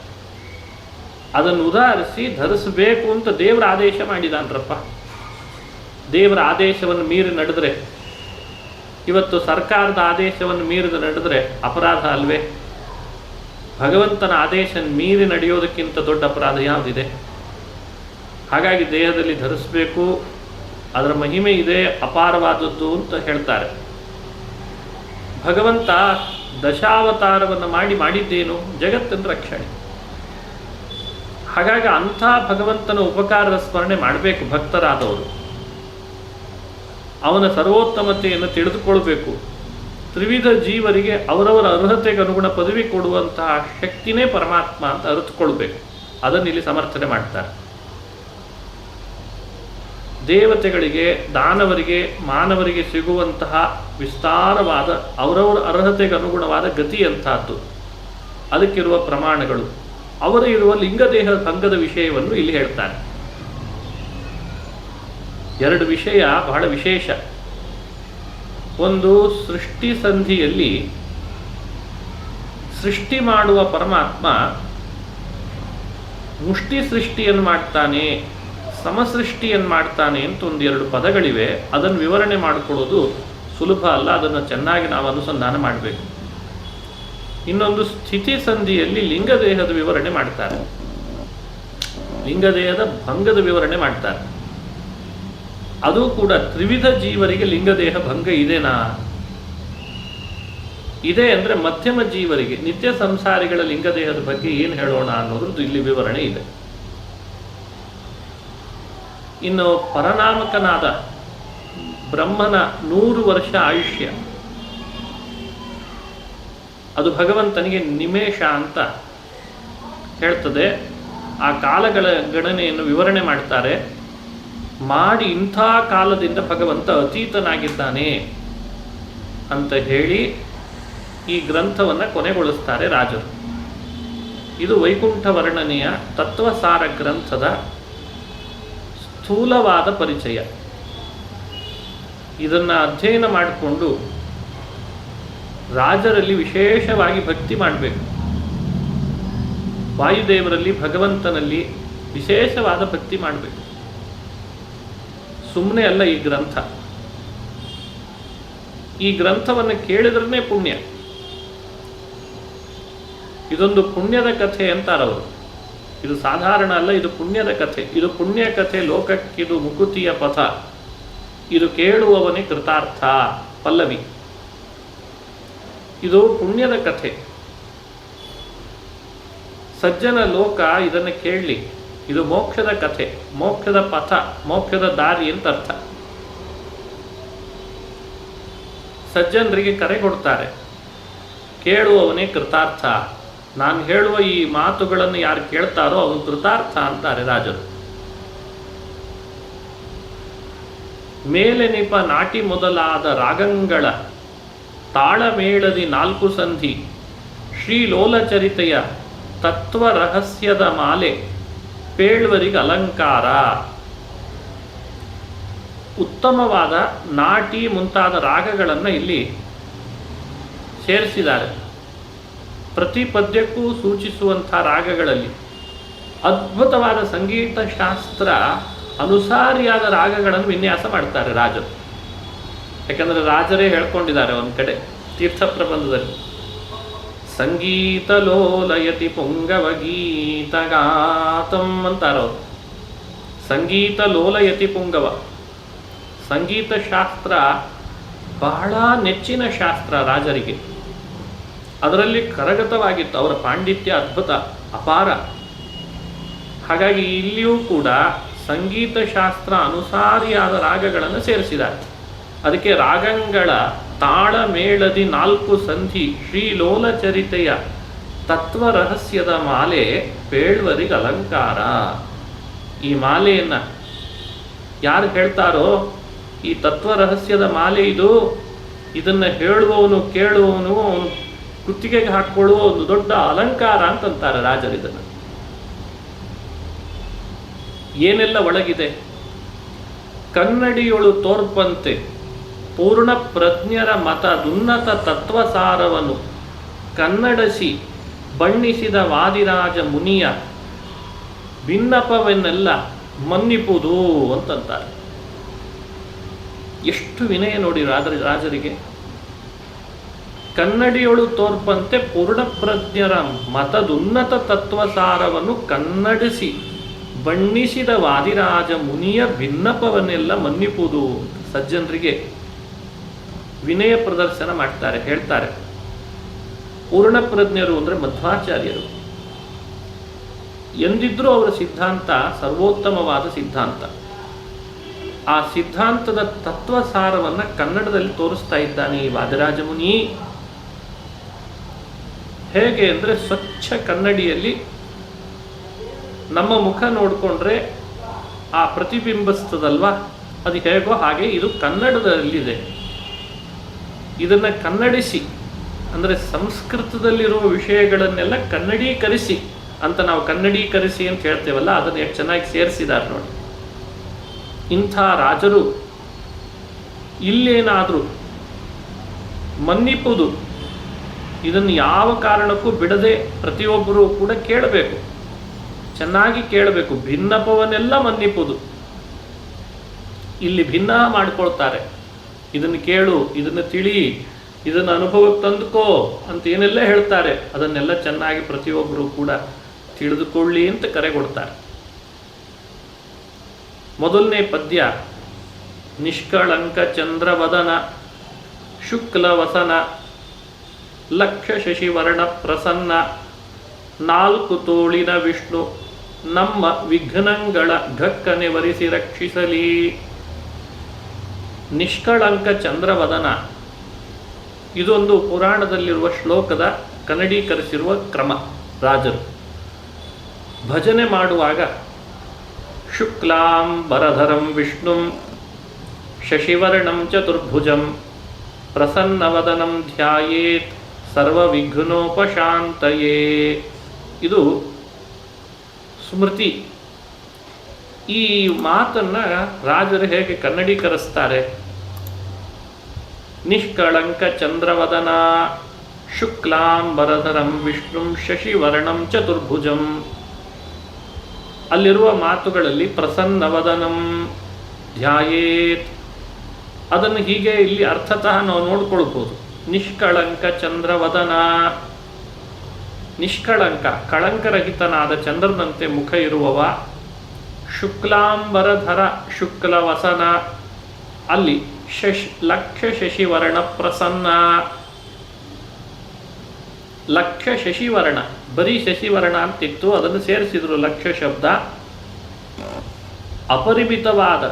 ಅದನ್ನು ಉದಾಹರಿಸಿ ಧರಿಸಬೇಕು ಅಂತ ದೇವರ ಆದೇಶ ಮಾಡಿದಾನ್ರಪ್ಪ. ದೇವರ ಆದೇಶವನ್ನು ಮೀರಿ ನಡೆದ್ರೆ, ಇವತ್ತು ಸರ್ಕಾರದ ಆದೇಶವನ್ನು ಮೀರಿದ ನಡೆದ್ರೆ ಅಪರಾಧ ಅಲ್ವೇ? ಭಗವಂತನ ಆದೇಶ ಮೀರಿ ನಡೆಯೋದಕ್ಕಿಂತ ದೊಡ್ಡ ಅಪರಾಧ ಯಾವುದಿದೆ? ಹಾಗಾಗಿ ದೇಹದಲ್ಲಿ ಧರಿಸಬೇಕು, ಅದರ ಮಹಿಮೆ ಇದೆ, ಅಪಾರವಾದದ್ದು ಅಂತ ಹೇಳ್ತಾರೆ. ಭಗವಂತ ದಶಾವತಾರವನ್ನು ಮಾಡಿದ್ದೇನು? ಜಗತ್ತಿನ ರಕ್ಷಣೆ. ಹಾಗಾಗಿ ಅಂಥ ಭಗವಂತನ ಉಪಕಾರದ ಸ್ಮರಣೆ ಮಾಡಬೇಕು ಭಕ್ತರಾದವರು. ಅವನ ಸರ್ವೋತ್ತಮತೆಯನ್ನು ತಿಳಿದುಕೊಳ್ಬೇಕು. ತ್ರಿವಿಧ ಜೀವರಿಗೆ ಅವರವರ ಅರ್ಹತೆಗೆ ಅನುಗುಣ ಪದವಿ ಕೊಡುವಂತಹ ಶಕ್ತಿನೇ ಪರಮಾತ್ಮ ಅಂತ ಅರಿತುಕೊಳ್ಬೇಕು. ಅದನ್ನು ಇಲ್ಲಿ ಸಮರ್ಥನೆ ಮಾಡ್ತಾರೆ. ದೇವತೆಗಳಿಗೆ, ದಾನವರಿಗೆ, ಮಾನವರಿಗೆ ಸಿಗುವಂತಹ ವಿಸ್ತಾರವಾದ ಅವರವರ ಅರ್ಹತೆಗೆ ಅನುಗುಣವಾದ ಗತಿ ಅಂತಹದ್ದು, ಅದಕ್ಕಿರುವ ಪ್ರಮಾಣಗಳು, ಅವರ ಇರುವ ಲಿಂಗದೇಹ ಭಂಗದ ವಿಷಯವನ್ನು ಇಲ್ಲಿ ಹೇಳ್ತಾನೆ. ಎರಡು ವಿಷಯ ಬಹಳ ವಿಶೇಷ. ಒಂದು, ಸೃಷ್ಟಿ ಸಂಧಿಯಲ್ಲಿ ಸೃಷ್ಟಿ ಮಾಡುವ ಪರಮಾತ್ಮ ಮುಷ್ಟಿ ಸೃಷ್ಟಿಯನ್ನು ಮಾಡ್ತಾನೆ, ಸಮಸೃಷ್ಟಿಯನ್ನು ಮಾಡ್ತಾನೆ ಅಂತ ಒಂದು ಎರಡು ಪದಗಳಿವೆ. ಅದನ್ನು ವಿವರಣೆ ಮಾಡಿಕೊಡೋದು ಸುಲಭ ಅಲ್ಲ, ಅದನ್ನು ಚೆನ್ನಾಗಿ ನಾವು ಅನುಸಂಧಾನ ಮಾಡಬೇಕು. ಇನ್ನೊಂದು, ಸ್ಥಿತಿ ಸಂಧಿಯಲ್ಲಿ ಲಿಂಗದೇಹದ ವಿವರಣೆ ಮಾಡ್ತಾರೆ, ಲಿಂಗದೇಹದ ಭಂಗದ ವಿವರಣೆ ಮಾಡ್ತಾರೆ. ಅದು ಕೂಡ ತ್ರಿವಿಧ ಜೀವರಿಗೆ ಲಿಂಗದೇಹ ಭಂಗ ಇದೆನಾ? ಇದೆ ಅಂದರೆ ಮಧ್ಯಮ ಜೀವರಿಗೆ, ನಿತ್ಯ ಸಂಸಾರಿಗಳ ಲಿಂಗದೇಹದ ಬಗ್ಗೆ ಏನು ಹೇಳೋಣ ಅನ್ನೋದ್ರದ್ದು ಇಲ್ಲಿ ವಿವರಣೆ ಇದೆ. ಇನ್ನು ಪರನಾಮಕನಾದ ಬ್ರಹ್ಮನ 100 ವರ್ಷ ಆಯುಷ್ಯ, ಅದು ಭಗವಂತನಿಗೆ ನಿಮೇಷ ಅಂತ ಹೇಳ್ತದೆ. ಆ ಕಾಲಗಳ ಗಣನೆಯನ್ನು ವಿವರಣೆ ಮಾಡ್ತಾರೆ. ಮಾಡಿ ಇಂಥ ಕಾಲದಿಂದ ಭಗವಂತ ಅತೀತನಾಗಿದ್ದಾನೆ ಅಂತ ಹೇಳಿ ಈ ಗ್ರಂಥವನ್ನು ಕೊನೆಗೊಳಿಸ್ತಾರೆ ರಾಜರು. ಇದು ವೈಕುಂಠ ವರ್ಣನೆಯ ತತ್ವಸಾರ ಗ್ರಂಥದ ಸ್ಥೂಲವಾದ ಪರಿಚಯ. ಇದನ್ನು ಅಧ್ಯಯನ ಮಾಡಿಕೊಂಡು ರಾಜರಲ್ಲಿ ವಿಶೇಷವಾಗಿ ಭಕ್ತಿ ಮಾಡಬೇಕು. ವಾಯುದೇವರಲ್ಲಿ, ಭಗವಂತನಲ್ಲಿ ವಿಶೇಷವಾದ ಭಕ್ತಿ ಮಾಡಬೇಕು. ಸುಮ್ಮನೆ ಅಲ್ಲ ಈ ಗ್ರಂಥ. ಈ ಗ್ರಂಥವನ್ನು ಕೇಳಿದ್ರೇ ಪುಣ್ಯ. ಇದೊಂದು ಪುಣ್ಯದ ಕಥೆ ಅಂತಾರವರು. ಇದು ಸಾಧಾರಣ ಅಲ್ಲ, ಇದು ಪುಣ್ಯದ ಕಥೆ. ಇದು ಪುಣ್ಯ ಕಥೆ, ಲೋಕಕ್ಕಿದು ಮುಕುತಿಯ ಪಥ, ಇದು ಕೇಳುವವನೇ ಕೃತಾರ್ಥ. ಪಲ್ಲವಿ. ಇದು ಪುಣ್ಯದ ಕಥೆ. ಸಜ್ಜನ ಲೋಕ ಇದನ್ನು ಕೇಳಲಿ. ಇದು ಮೋಕ್ಷದ ಕಥೆ, ಮೋಕ್ಷದ ಪಥ, ಮೋಕ್ಷದ ದಾರಿ ಅಂತ ಅರ್ಥ. ಸಜ್ಜನರಿಗೆ ಕರೆ ಕೊಡ್ತಾರೆ, ಕೇಳುವವನೇ ಕೃತಾರ್ಥ. ನಾನು ಹೇಳುವ ಈ ಮಾತುಗಳನ್ನು ಯಾರು ಕೇಳ್ತಾರೋ ಅವನು ಕೃತಾರ್ಥ ಅಂತಾರೆ ರಾಜರು. ಮೇಲೆನಿಪ ನಾಟಿ ಮೊದಲಾದ ರಾಗಂಗಳ ತಾಳಮೇಳದಿ 4 ಸಂಧಿ ಶ್ರೀಲೋಲಚರಿತೆಯ ತತ್ವ ರಹಸ್ಯದ ಮಾಲೆ ಪೇಳ್ವರಿಗೆ ಅಲಂಕಾರ. ಉತ್ತಮವಾದ ನಾಟಿ ಮುಂತಾದ ರಾಗಗಳನ್ನು ಇಲ್ಲಿ ಸೇರಿಸಿದ್ದಾರೆ. ಪ್ರತಿ ಪದ್ಯಕ್ಕೂ ಸೂಚಿಸುವಂಥ ರಾಗಗಳಲ್ಲಿ ಅದ್ಭುತವಾದ ಸಂಗೀತ ಶಾಸ್ತ್ರ ಅನುಸಾರಿಯಾದ ರಾಗಗಳನ್ನು ವಿನ್ಯಾಸ ಮಾಡ್ತಾರೆ ರಾಜರು. ಯಾಕಂದರೆ ರಾಜರೇ ಹೇಳ್ಕೊಂಡಿದ್ದಾರೆ ಒಂದು ಕಡೆ ತೀರ್ಥ ಪ್ರಬಂಧದಲ್ಲಿ, ಸಂಗೀತ ಲೋಲಯತಿ ಪುಂಗವ ಗೀತಗಾತಂ ಅಂತಾರವರು. ಸಂಗೀತ ಲೋಲಯತಿ ಪುಂಗವ, ಸಂಗೀತ ಶಾಸ್ತ್ರ ಬಹಳ ನೆಚ್ಚಿನ ಶಾಸ್ತ್ರ ರಾಜರಿಗೆ. ಅದರಲ್ಲಿ ಕರಗತವಾಗಿತ್ತು. ಅವರ ಪಾಂಡಿತ್ಯ ಅದ್ಭುತ, ಅಪಾರ. ಹಾಗಾಗಿ ಇಲ್ಲಿಯೂ ಕೂಡ ಸಂಗೀತ ಶಾಸ್ತ್ರ ಅನುಸಾರಿಯಾದ ರಾಗಗಳನ್ನು ಸೇರಿಸಿದ್ದಾರೆ. ಅದಕ್ಕೆ ರಾಗಂಗಳ ತಾಳ ಮೇಳದಿ 4 ಸಂಧಿ ಶ್ರೀಲೋಲ ಚರಿತೆಯ ತತ್ವ ರಹಸ್ಯದ ಮಾಲೆ ಪೇಳ್ವರಿಗೆ ಅಲಂಕಾರ. ಈ ಮಾಲೆಯನ್ನು ಯಾರು ಹೇಳ್ತಾರೋ ಈ ತತ್ವ ರಹಸ್ಯದ ಮಾಲೆ ಇದನ್ನು ಹೇಳುವವನು ಕೇಳುವವನು ಅವನು ಕುತ್ತಿಗೆಗೆ ಹಾಕ್ಕೊಳ್ಳುವ ಒಂದು ದೊಡ್ಡ ಅಲಂಕಾರ ಅಂತಂತಾರೆ ರಾಜರು. ಇದನ್ನು ಏನೆಲ್ಲ ಒಳಗಿದೆ? ಕನ್ನಡಿಯೊಳು ತೋರ್ಪಂತೆ ಪೂರ್ಣ ಪ್ರಜ್ಞರ ಮತದುನ್ನತ ತತ್ವಸಾರವನ್ನು ಕನ್ನಡಿಸಿ ಬಣ್ಣಿಸಿದ ವಾದಿರಾಜ ಮುನಿಯ ಭಿನ್ನಪವನ್ನೆಲ್ಲ ಮನ್ನಿಪುದು ಅಂತಂತಾರೆ. ಎಷ್ಟು ವಿನಯ ನೋಡಿ ರಾಜರಿಗೆ. ಕನ್ನಡಿಯೊಳು ತೋರ್ಪಂತೆ ಪೂರ್ಣಪ್ರಜ್ಞರ ಮತದುನ್ನತ ತತ್ವಸಾರವನ್ನು ಕನ್ನಡಿಸಿ ಬಣ್ಣಿಸಿದ ವಾದಿರಾಜ ಮುನಿಯ ಭಿನ್ನಪವನ್ನೆಲ್ಲ ಮನ್ನಿಪುದು. ಸಜ್ಜನರಿಗೆ ವಿನಯ ಪ್ರದರ್ಶನ ಮಾಡ್ತಾರೆ, ಹೇಳ್ತಾರೆ. ಪೂರ್ಣಪ್ರಜ್ಞರು ಅಂದರೆ ಮಧ್ವಾಚಾರ್ಯರು. ಎಂದಿದ್ರೂ ಅವರ ಸಿದ್ಧಾಂತ ಸರ್ವೋತ್ತಮವಾದ ಸಿದ್ಧಾಂತ. ಆ ಸಿದ್ಧಾಂತದ ತತ್ವಸಾರವನ್ನು ಕನ್ನಡದಲ್ಲಿ ತೋರಿಸ್ತಾ ಇದ್ದಾನೆ ಈ ವಾದಿರಾಜ ಮುನಿ. ಹೇಗೆ ಅಂದರೆ ಸ್ವಚ್ಛ ಕನ್ನಡಿಯಲ್ಲಿ ನಮ್ಮ ಮುಖ ನೋಡಿಕೊಂಡ್ರೆ ಆ ಪ್ರತಿಬಿಂಬಿಸ್ತದಲ್ವಾ, ಅದು ಹೇಗೋ ಹಾಗೆ ಇದು ಕನ್ನಡದಲ್ಲಿದೆ. ಇದನ್ನು ಕನ್ನಡಿಸಿ ಅಂದರೆ ಸಂಸ್ಕೃತದಲ್ಲಿರುವ ವಿಷಯಗಳನ್ನೆಲ್ಲ ಕನ್ನಡೀಕರಿಸಿ ಅಂತ ನಾವು ಕನ್ನಡೀಕರಿಸಿ ಅಂತ ಹೇಳ್ತೇವಲ್ಲ, ಅದನ್ನು ಎಷ್ಟು ಚೆನ್ನಾಗಿ ಸೇರಿಸಿದ್ದಾರೆ ನೋಡಿ. ಇಂಥ ರಾಜರು ಇಲ್ಲೇನಾದರೂ ಮನ್ನಿಪುದು, ಇದನ್ನು ಯಾವ ಕಾರಣಕ್ಕೂ ಬಿಡದೆ ಪ್ರತಿಯೊಬ್ಬರೂ ಕೂಡ ಕೇಳಬೇಕು, ಚೆನ್ನಾಗಿ ಕೇಳಬೇಕು. ಭಿನ್ನಪವನ್ನೆಲ್ಲ ಮನ್ನಿಪುದು. ಇಲ್ಲಿ ಭಿನ್ನ ಮಾಡಿಕೊಳ್ತಾರೆ. ಇದನ್ನು ಕೇಳು, ಇದನ್ನು ತಿಳಿ, ಇದನ್ನು ಅನುಭವಕ್ಕೆ ತಂದುಕೋ ಅಂತ ಏನೆಲ್ಲ ಹೇಳ್ತಾರೆ, ಅದನ್ನೆಲ್ಲ ಚೆನ್ನಾಗಿ ಪ್ರತಿಯೊಬ್ಬರು ಕೂಡ ತಿಳಿದುಕೊಳ್ಳಿ ಅಂತ ಕರೆ ಕೊಡ್ತಾರೆ. ಮೊದಲನೇ ಪದ್ಯ ನಿಷ್ಕಳಂಕ ಚಂದ್ರವದನ ಶುಕ್ಲವಸನ ಲಕ್ಷ ಶಶಿವರ್ಣ ಪ್ರಸನ್ನ 4 ತೋಳಿನ ವಿಷ್ಣು ನಮ್ಮ ವಿಘ್ನಗಳ ಘಕ್ಕನೆ ವರಿಸಿ ರಕ್ಷಿಸಲಿ. ನಿಷ್ಕಳಂಕ ಚಂದ್ರವದನ ಇದೊಂದು ಪುರಾಣದಲ್ಲಿರುವ ಶ್ಲೋಕದ ಕನ್ನಡೀಕರಿಸಿರುವ ಕ್ರಮ. ರಾಜರು ಭಜನೆ ಮಾಡುವಾಗ ಶುಕ್ಲಾಂ ಬರಧರಂ ವಿಷ್ಣುಂ ಶಶಿವರ್ಣಂ ಚತುರ್ಭುಜಂ ಪ್ರಸನ್ನವದನಂ ಧ್ಯಾಯೇತ್ ಸರ್ವವಿಘ್ನೋಪಶಾಂತಯೇ. ಇದು ಸ್ಮೃತಿ. ಈ ಮಾತನ್ನು ರಾಜರು ಹೇಗೆ ಕನ್ನಡೀಕರಿಸ್ತಾರೆ? ನಿಷ್ಕಳಂಕ ಚಂದ್ರವದನ ಶುಕ್ಲಾಂ ಬರಧರಂ ವಿಷ್ಣುಂ ಶಶಿವರ್ಣಂ ಚತುರ್ಭುಜಂ. ಅಲ್ಲಿರುವ ಮಾತುಗಳಲ್ಲಿ ಪ್ರಸನ್ನವದನಂ ಧ್ಯಾಯೇತ್, ಅದನ್ನು ಹೀಗೆ ಇಲ್ಲಿ ಅರ್ಥತಃ ನಾವು ನೋಡ್ಕೊಳ್ಬೋದು. ನಿಷ್ಕಳಂಕ ಚಂದ್ರವದನ, ನಿಷ್ಕಳಂಕ ಕಳಂಕರಹಿತನಾದ ಚಂದ್ರನಂತೆ ಮುಖ ಇರುವವ. ಶುಕ್ಲಾಂಬರಧರ ಶುಕ್ಲವಸನ, ಅಲ್ಲಿ ಲಕ್ಷ ಶಶಿವರ್ಣ ಪ್ರಸನ್ನ. ಲಕ್ಷ ಶಶಿವರ್ಣ, ಬರೀ ಶಶಿವರ್ಣ ಅಂತಿತ್ತು, ಅದನ್ನು ಸೇರಿಸಿದ್ರು ಲಕ್ಷ ಶಬ್ದ. ಅಪರಿಮಿತವಾದ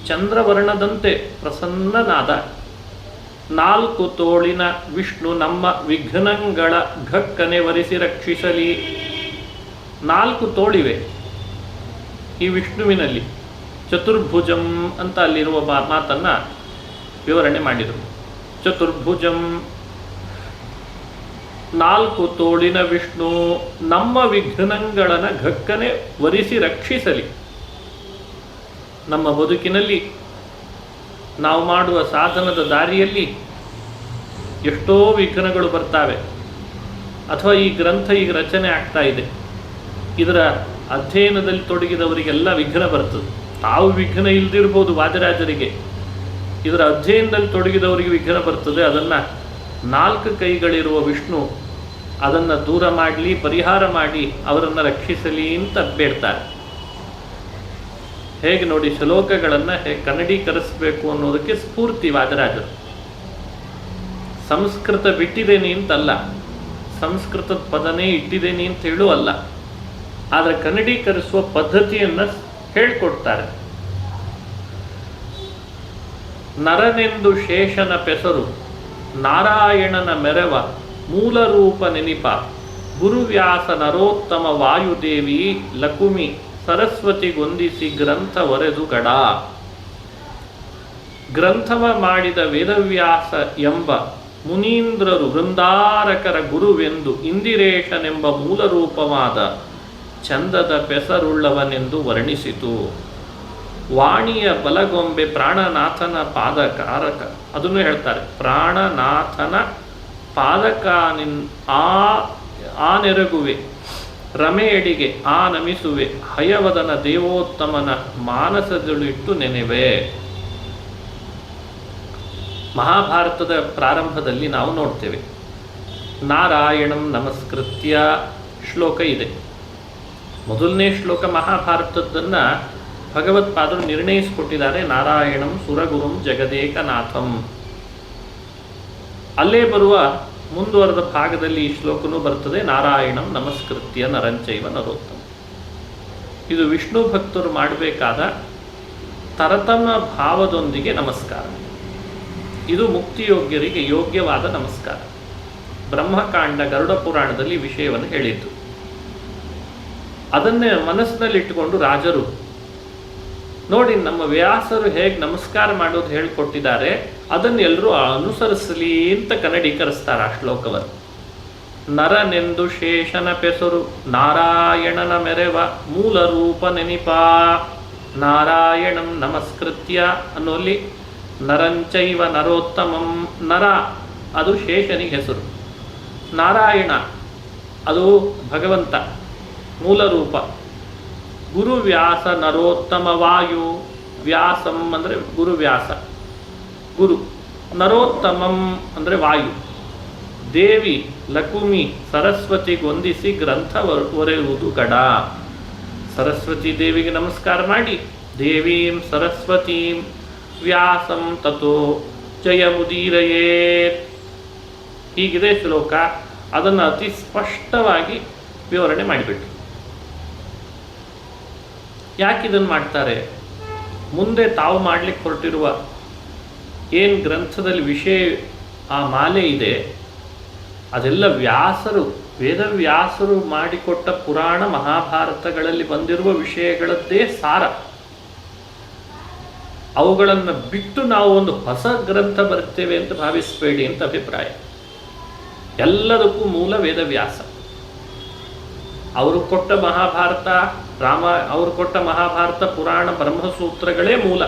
ಚಂದ್ರವರ್ಣದಂತೆ ಪ್ರಸನ್ನನಾದ 4 ತೋಳಿನ ವಿಷ್ಣು ನಮ್ಮ ವಿಘ್ನಗಳ ಘಕ್ಕನೆ ವರಿಸಿ ರಕ್ಷಿಸಲಿ. 4 ತೋಳಿವೆ ಈ ವಿಷ್ಣುವಿನಲ್ಲಿ. ಚತುರ್ಭುಜಂ ಅಂತ ಅಲ್ಲಿರುವ ಮಾತನ್ನು ವಿವರಣೆ ಮಾಡಿದರು. ಚತುರ್ಭುಜಂ 4 ತೋಳಿನ ವಿಷ್ಣು ನಮ್ಮ ವಿಘ್ನಗಳನ್ನು ಘಕ್ಕನೆ ವರಿಸಿ ರಕ್ಷಿಸಲಿ. ನಮ್ಮ ಬದುಕಿನಲ್ಲಿ ನಾವು ಮಾಡುವ ಸಾಧನದ ದಾರಿಯಲ್ಲಿ ಎಷ್ಟೋ ವಿಘ್ನಗಳು ಬರ್ತಾವೆ. ಅಥವಾ ಈ ಗ್ರಂಥ ಈಗ ರಚನೆ ಆಗ್ತಾ ಇದೆ, ಇದರ ಅಧ್ಯಯನದಲ್ಲಿ ತೊಡಗಿದವರಿಗೆಲ್ಲ ವಿಘ್ನ ಬರ್ತದೆ. ತಾವು ವಿಘ್ನ ಇಲ್ದಿರ್ಬೋದು ವಾದಿರಾಜರಿಗೆ, ಇದರ ಅಧ್ಯಯನದಲ್ಲಿ ತೊಡಗಿದವರಿಗೆ ವಿಘ್ನ ಬರ್ತದೆ. ಅದನ್ನು 4 ಕೈಗಳಿರುವ ವಿಷ್ಣು ಅದನ್ನು ದೂರ ಮಾಡಲಿ, ಪರಿಹಾರ ಮಾಡಿ ಅವರನ್ನು ರಕ್ಷಿಸಲಿ ಅಂತ ಬೇಡ್ತಾರೆ. ಹೇಗೆ ನೋಡಿ, ಶ್ಲೋಕಗಳನ್ನು ಹೇಗೆ ಕನ್ನಡೀಕರಿಸಬೇಕು ಅನ್ನೋದಕ್ಕೆ ಸ್ಫೂರ್ತಿ ವಾದಿರಾಜರು. ಸಂಸ್ಕೃತ ಬಿಟ್ಟಿದ್ದೇನೆ ಅಂತಲ್ಲ, ಸಂಸ್ಕೃತದ ಪದನೇ ಇಟ್ಟಿದ್ದೇನೆ ಅಂತ ಹೇಳೂ ಅಲ್ಲ. ಆದರೆ ಕನ್ನಡೀಕರಿಸುವ ಪದ್ಧತಿಯನ್ನು ಹೇಳಿಕೊಡ್ತಾರೆ. ನರನೆಂದು ಶೇಷನ ಪೆಸರು ನಾರಾಯಣನ ಮೆರವ ಮೂಲ ರೂಪ ನೆನಿಪ ಗುರುವ್ಯಾಸ ನರೋತ್ತಮ ವಾಯುದೇವಿ ಲಕುಮಿ ಸರಸ್ವತಿಗೊಂದಿಸಿ ಗ್ರಂಥ ಒರೆದು ಗಡ. ಗ್ರಂಥವ ಮಾಡಿದ ವೇದವ್ಯಾಸ ಎಂಬ ಮುನೀಂದ್ರರು ವೃಂದಾರಕರ ಗುರುವೆಂದು ಇಂದಿರೇಶನೆಂಬ ಮೂಲರೂಪವಾದ ಚಂದದ ಪೆಸರುಳ್ಳವನೆಂದು ವರ್ಣಿಸಿತು. ವಾಣಿಯ ಬಲಗೊಂಬೆ ಪ್ರಾಣನಾಥನ ಪಾದಕಾರಕ, ಅದನ್ನು ಹೇಳ್ತಾರೆ. ಪ್ರಾಣನಾಥನ ಪಾದಕಾನಿನ್ ಆ ನೆರಗುವೆ ರಮೆಯಡಿಗೆ ಆ ನಮಿಸುವೆ ಹಯವದನ ದೇವೋತ್ತಮನ ಮಾನಸದಲ್ಲಿಟ್ಟು ನೆನೆವೆ. ಮಹಾಭಾರತದ ಪ್ರಾರಂಭದಲ್ಲಿ ನಾವು ನೋಡ್ತೇವೆ, ನಾರಾಯಣಂ ನಮಸ್ಕೃತ್ಯ ಶ್ಲೋಕ ಇದೆ. ಮೊದಲನೇ ಶ್ಲೋಕ ಮಹಾಭಾರತದ್ದನ್ನು ಭಗವತ್ಪಾದರು ನಿರ್ಣಯಿಸಿಕೊಟ್ಟಿದ್ದಾರೆ. ನಾರಾಯಣಂ ಸುರಗುರುಂ ಜಗದೇಕನಾಥಂ. ಅಲ್ಲೇ ಬರುವ ಮುಂದುವರೆದ ಭಾಗದಲ್ಲಿ ಈ ಶ್ಲೋಕನೂ ಬರ್ತದೆ, ನಾರಾಯಣಂ ನಮಸ್ಕೃತ್ಯ ನರಂಚೈವ ನರೋತ್ತಮ. ಇದು ವಿಷ್ಣು ಭಕ್ತರು ಮಾಡಬೇಕಾದ ತರತಮ ಭಾವದೊಂದಿಗೆ ನಮಸ್ಕಾರ. ಇದು ಮುಕ್ತಿಯೋಗ್ಯರಿಗೆ ಯೋಗ್ಯವಾದ ನಮಸ್ಕಾರ. ಬ್ರಹ್ಮಕಾಂಡ ಗರುಡ ಪುರಾಣದಲ್ಲಿ ವಿಷಯವನ್ನು ಹೇಳಿದ್ದು. ಅದನ್ನೇ ಮನಸ್ಸಿನಲ್ಲಿಟ್ಟುಕೊಂಡು ರಾಜರು ನೋಡಿ, ನಮ್ಮ ವ್ಯಾಸರು ಹೇಗೆ ನಮಸ್ಕಾರ ಮಾಡೋದು ಹೇಳಿಕೊಟ್ಟಿದ್ದಾರೆ, ಅದನ್ನು ಎಲ್ಲರೂ ಅನುಸರಿಸಲಿ ಅಂತ ಕನ್ನಡೀಕರಿಸ್ತಾರೆ ಆ ಶ್ಲೋಕವನ್ನು. ನರನೆಂದು ಶೇಷನ ಪೆಸರು ನಾರಾಯಣನ ಮೆರೆವ ಮೂಲ ರೂಪ ನೆನಿಪ. ನಾರಾಯಣಂ ನಮಸ್ಕೃತ್ಯ ಅನ್ನೋಲ್ಲಿ ನರಂಚೈವ ನರೋತ್ತಮಂ. ನರ ಅದು ಶೇಷನಿಗೆ ಹೆಸರು, ನಾರಾಯಣ ಅದು ಭಗವಂತ ಮೂಲ ರೂಪ. ಗುರುವ್ಯಾಸ ನರೋತ್ತಮ ವಾಯು. ವ್ಯಾಸಂ ಅಂದರೆ ಗುರುವ್ಯಾಸ, ಗುರು. ನರೋತ್ತಮಂ ಅಂದರೆ ವಾಯು. ದೇವಿ ಲಕುಮಿ ಸರಸ್ವತಿಗೊಂದಿಸಿ ಗ್ರಂಥ ಒರೆಯುವುದು ಗಡ. ಸರಸ್ವತಿ ದೇವಿಗೆ ನಮಸ್ಕಾರ ಮಾಡಿ, ದೇವೀಂ ಸರಸ್ವತೀಂ ವ್ಯಾಸಂ ತಥೋ ಜಯಮುದೀರಯೇತ್. ಹೀಗಿದೆ ಶ್ಲೋಕ. ಅದನ್ನು ಅತಿ ಸ್ಪಷ್ಟವಾಗಿ ವಿವರಣೆ ಮಾಡಿಬಿಟ್ಟು. ಯಾಕಿದನ್ನು ಮಾಡ್ತಾರೆ? ಮುಂದೆ ತಾವು ಮಾಡಲಿಕ್ಕೆ ಹೊರಟಿರುವ ಏನು ಗ್ರಂಥದಲ್ಲಿ ವಿಷಯ ಆ ಮಾಲೆ ಇದೆ, ಅದೆಲ್ಲ ವ್ಯಾಸರು, ವೇದವ್ಯಾಸರು ಮಾಡಿಕೊಟ್ಟ ಪುರಾಣ ಮಹಾಭಾರತಗಳಲ್ಲಿ ಬಂದಿರುವ ವಿಷಯಗಳದ್ದೇ ಸಾರ. ಅವುಗಳನ್ನು ಬಿಟ್ಟು ನಾವು ಒಂದು ಹೊಸ ಗ್ರಂಥ ಬರ್ತೇವೆ ಅಂತ ಭಾವಿಸಬೇಡಿ ಅಂತ ಅಭಿಪ್ರಾಯ. ಎಲ್ಲದಕ್ಕೂ ಮೂಲ ವೇದವ್ಯಾಸ. ಅವರು ಕೊಟ್ಟ ಮಹಾಭಾರತ, ಅವರು ಕೊಟ್ಟ ಮಹಾಭಾರತ ಪುರಾಣ ಬ್ರಹ್ಮಸೂತ್ರಗಳೇ ಮೂಲ.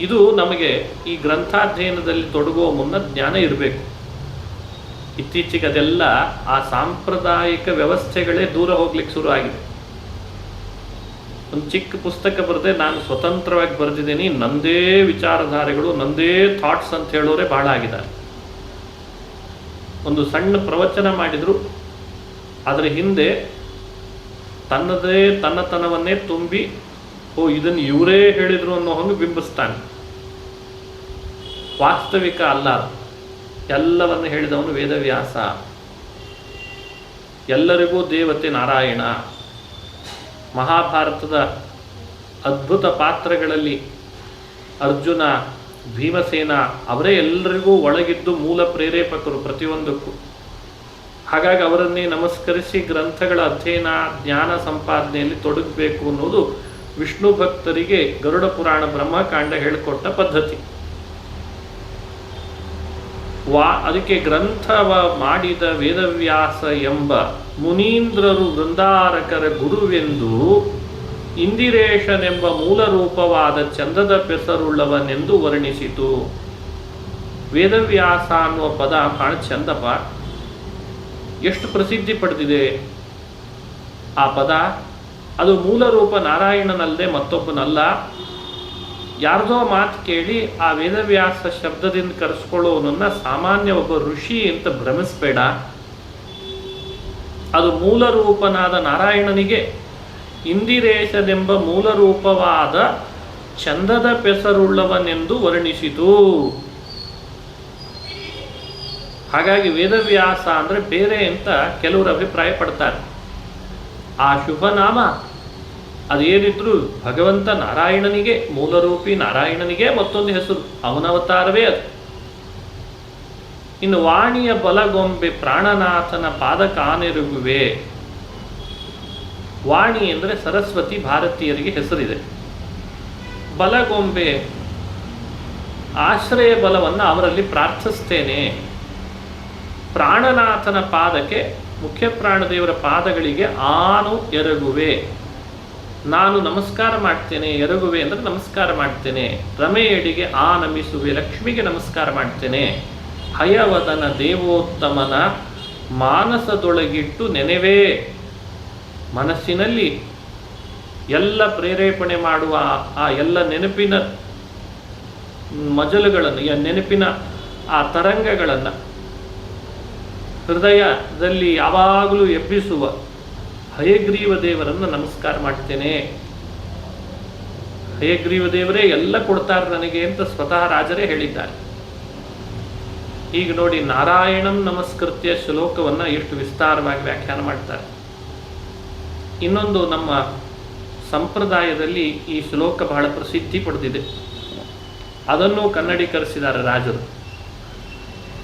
ಇದು ನಮಗೆ ಈ ಗ್ರಂಥಾಧ್ಯಯನದಲ್ಲಿ ತೊಡಗುವ ಮುನ್ನ ಜ್ಞಾನ ಇರಬೇಕು. ಇತ್ತೀಚೆಗೆ ಅದೆಲ್ಲ ಆ ಸಾಂಪ್ರದಾಯಿಕ ವ್ಯವಸ್ಥೆಗಳೇ ದೂರ ಹೋಗ್ಲಿಕ್ಕೆ ಶುರು ಆಗಿದೆ. ಒಂದು ಚಿಕ್ಕ ಪುಸ್ತಕ ಬರೆದೆ, ನಾನು ಸ್ವತಂತ್ರವಾಗಿ ಬರೆದಿದ್ದೀನಿ, ನಂದೇ ವಿಚಾರಧಾರೆಗಳು, ನಂದೇ ಥಾಟ್ಸ್ ಅಂತ ಹೇಳೋರೆ ಬಹಳ ಆಗಿದ್ದಾರೆ. ಒಂದು ಸಣ್ಣ ಪ್ರವಚನ ಮಾಡಿದ್ರು, ಅದರ ಹಿಂದೆ ತನ್ನತನವನ್ನೇ ತುಂಬಿ, ಇದನ್ನು ಇವರೇ ಹೇಳಿದ್ರು ಅನ್ನೋ ಹಂಗೆ ಬಿಂಬಿಸ್ತಾನೆ. ವಾಸ್ತವಿಕ ಅಲ್ಲ. ಎಲ್ಲವನ್ನು ಹೇಳಿದವನು ವೇದವ್ಯಾಸ. ಎಲ್ಲರಿಗೂ ದೇವತೆ ನಾರಾಯಣ. ಮಹಾಭಾರತದ ಅದ್ಭುತ ಪಾತ್ರಗಳಲ್ಲಿ ಅರ್ಜುನ, ಭೀಮಸೇನ ಅವರೇ ಎಲ್ಲರಿಗೂ ಒಳಗಿದ್ದು ಮೂಲ ಪ್ರೇರೇಪಕರು ಪ್ರತಿಯೊಂದಕ್ಕೂ. ಹಾಗಾಗಿ ಅವರನ್ನೇ ನಮಸ್ಕರಿಸಿ ಗ್ರಂಥಗಳ ಅಧ್ಯಯನ, ಜ್ಞಾನ ಸಂಪಾದನೆಯಲ್ಲಿ ತೊಡಗಬೇಕು ಅನ್ನೋದು ವಿಷ್ಣು ಭಕ್ತರಿಗೆ ಗರುಡ ಪುರಾಣ ಬ್ರಹ್ಮಕಾಂಡ ಹೇಳಿಕೊಟ್ಟ ಪದ್ಧತಿ. ಅದಕ್ಕೆ ಗ್ರಂಥವ ಮಾಡಿದ ವೇದವ್ಯಾಸ ಎಂಬ ಮುನೀಂದ್ರರು ವೃಂದಾರಕರ ಗುರುವೆಂದು ಇಂದಿರೇಶನೆಂಬ ಮೂಲ ರೂಪವಾದ ಚಂದದ ಪೆಸರುಳ್ಳವನೆಂದು ವರ್ಣಿಸಿತು. ವೇದವ್ಯಾಸ ಅನ್ನುವ ಪದ ಬಹಳ ಚಂದಪ್ಪ. ಎಷ್ಟು ಪ್ರಸಿದ್ಧಿ ಪಡೆದಿದೆ ಆ ಪದ. ಅದು ಮೂಲ ರೂಪ ನಾರಾಯಣನಲ್ಲದೆ ಮತ್ತೊಬ್ಬನಲ್ಲ. ಯಾರ್ದೋ ಮಾತು ಕೇಳಿ ಆ ವೇದವ್ಯಾಸ ಶಬ್ದದಿಂದ ಕರೆಸ್ಕೊಳ್ಳೋನನ್ನ ಸಾಮಾನ್ಯ ಒಬ್ಬ ಋಷಿ ಅಂತ ಭ್ರಮಿಸಬೇಡ. ಅದು ಮೂಲ ರೂಪನಾದ ನಾರಾಯಣನಿಗೆ ಇಂದಿರೇಶನೆಂಬ ಮೂಲ ರೂಪವಾದ ಚಂದದ ಪೆಸರುಳ್ಳವನೆಂದು ವರ್ಣಿಸಿತು. ಹಾಗಾಗಿ ವೇದವ್ಯಾಸ ಅಂದರೆ ಬೇರೆ ಅಂತ ಕೆಲವರು ಅಭಿಪ್ರಾಯ ಪಡ್ತಾರೆ. ಆ ಶುಭನಾಮ ಅದೇನಿದ್ರು ಭಗವಂತ ನಾರಾಯಣನಿಗೆ, ಮೂಲರೂಪಿ ನಾರಾಯಣನಿಗೆ ಮತ್ತೊಂದು ಹೆಸರು, ಅವನವತಾರವೇ ಅದು. ಇನ್ನು ವಾಣಿಯ ಬಲಗೊಂಬೆ ಪ್ರಾಣನಾಥನ ಪಾದಕಾನೆರುಗುವೆ. ವಾಣಿ ಅಂದರೆ ಸರಸ್ವತಿ, ಭಾರತೀಯರಿಗೆ ಹೆಸರಿದೆ. ಬಲಗೊಂಬೆ ಆಶ್ರಯ ಬಲವನ್ನು ಅವರಲ್ಲಿ ಪ್ರಾರ್ಥಿಸ್ತೇನೆ. ಪ್ರಾಣನಾಥನ ಪಾದಕ್ಕೆ, ಮುಖ್ಯ ಪ್ರಾಣದೇವರ ಪಾದಗಳಿಗೆ ಆನು ಎರಗುವೆ, ನಾನು ನಮಸ್ಕಾರ ಮಾಡ್ತೇನೆ. ಎರಗುವೆ ಅಂದರೆ ನಮಸ್ಕಾರ ಮಾಡ್ತೇನೆ. ರಮೆಯಡಿಗೆ ಆ ನಮಿಸುವೆ, ಲಕ್ಷ್ಮಿಗೆ ನಮಸ್ಕಾರ ಮಾಡ್ತೇನೆ. ಹಯವದನ ದೇವೋತ್ತಮನ ಮಾನಸದೊಳಗಿಟ್ಟು ನೆನೆವೇ. ಮನಸ್ಸಿನಲ್ಲಿ ಎಲ್ಲ ಪ್ರೇರೇಪಣೆ ಮಾಡುವ ಆ ಎಲ್ಲ ನೆನಪಿನ ಮಜಲುಗಳನ್ನು, ನೆನಪಿನ ಆ ತರಂಗಗಳನ್ನು ಹೃದಯದಲ್ಲಿ ಯಾವಾಗಲೂ ಎಬ್ಬಿಸುವ ಹಯಗ್ರೀವ ದೇವರನ್ನು ನಮಸ್ಕಾರ ಮಾಡ್ತೇನೆ. ಹಯಗ್ರೀವ ದೇವರೇ ಎಲ್ಲ ಕೊಡ್ತಾರೆ ನನಗೆ ಅಂತ ಸ್ವತಃ ರಾಜರೇ ಹೇಳಿದ್ದಾರೆ. ಈಗ ನೋಡಿ, ನಾರಾಯಣಂ ನಮಸ್ಕೃತ್ಯ ಶ್ಲೋಕವನ್ನು ಎಷ್ಟು ವಿಸ್ತಾರವಾಗಿ ವ್ಯಾಖ್ಯಾನ ಮಾಡ್ತಾರೆ. ಇನ್ನೊಂದು, ನಮ್ಮ ಸಂಪ್ರದಾಯದಲ್ಲಿ ಈ ಶ್ಲೋಕ ಬಹಳ ಪ್ರಸಿದ್ಧಿ ಪಡೆದಿದೆ. ಅದನ್ನು ಕನ್ನಡೀಕರಿಸಿದ್ದಾರೆ ರಾಜರು.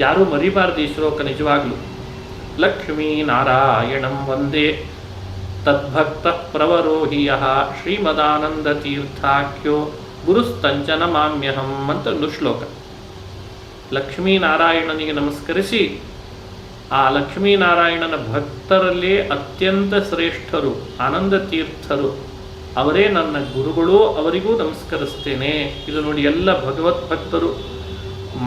ಯಾರೂ ಮರಿಬಾರದು ಈ ಶ್ಲೋಕ ನಿಜವಾಗ್ಲೂ. ಲಕ್ಷ್ಮೀ ನಾರಾಯಣಂ ವಂದೇ ತದ್ಭಕ್ತ ಪ್ರವರೋಹಿಯ ಶ್ರೀಮದಾನಂದ ತೀರ್ಥಾಖ್ಯೋ ಗುರುಸ್ತಂಚನ ಮಾಮ್ಯಹಂ ಅಂತ ಒಂದು ಶ್ಲೋಕ. ಲಕ್ಷ್ಮೀನಾರಾಯಣನಿಗೆ ನಮಸ್ಕರಿಸಿ, ಆ ಲಕ್ಷ್ಮೀನಾರಾಯಣನ ಭಕ್ತರಲ್ಲೇ ಅತ್ಯಂತ ಶ್ರೇಷ್ಠರು ಆನಂದ ತೀರ್ಥರು, ಅವರೇ ನನ್ನ ಗುರುಗಳು, ಅವರಿಗೂ ನಮಸ್ಕರಿಸ್ತೇನೆ. ಇದು ನೋಡಿ, ಎಲ್ಲ ಭಗವತ್ ಭಕ್ತರು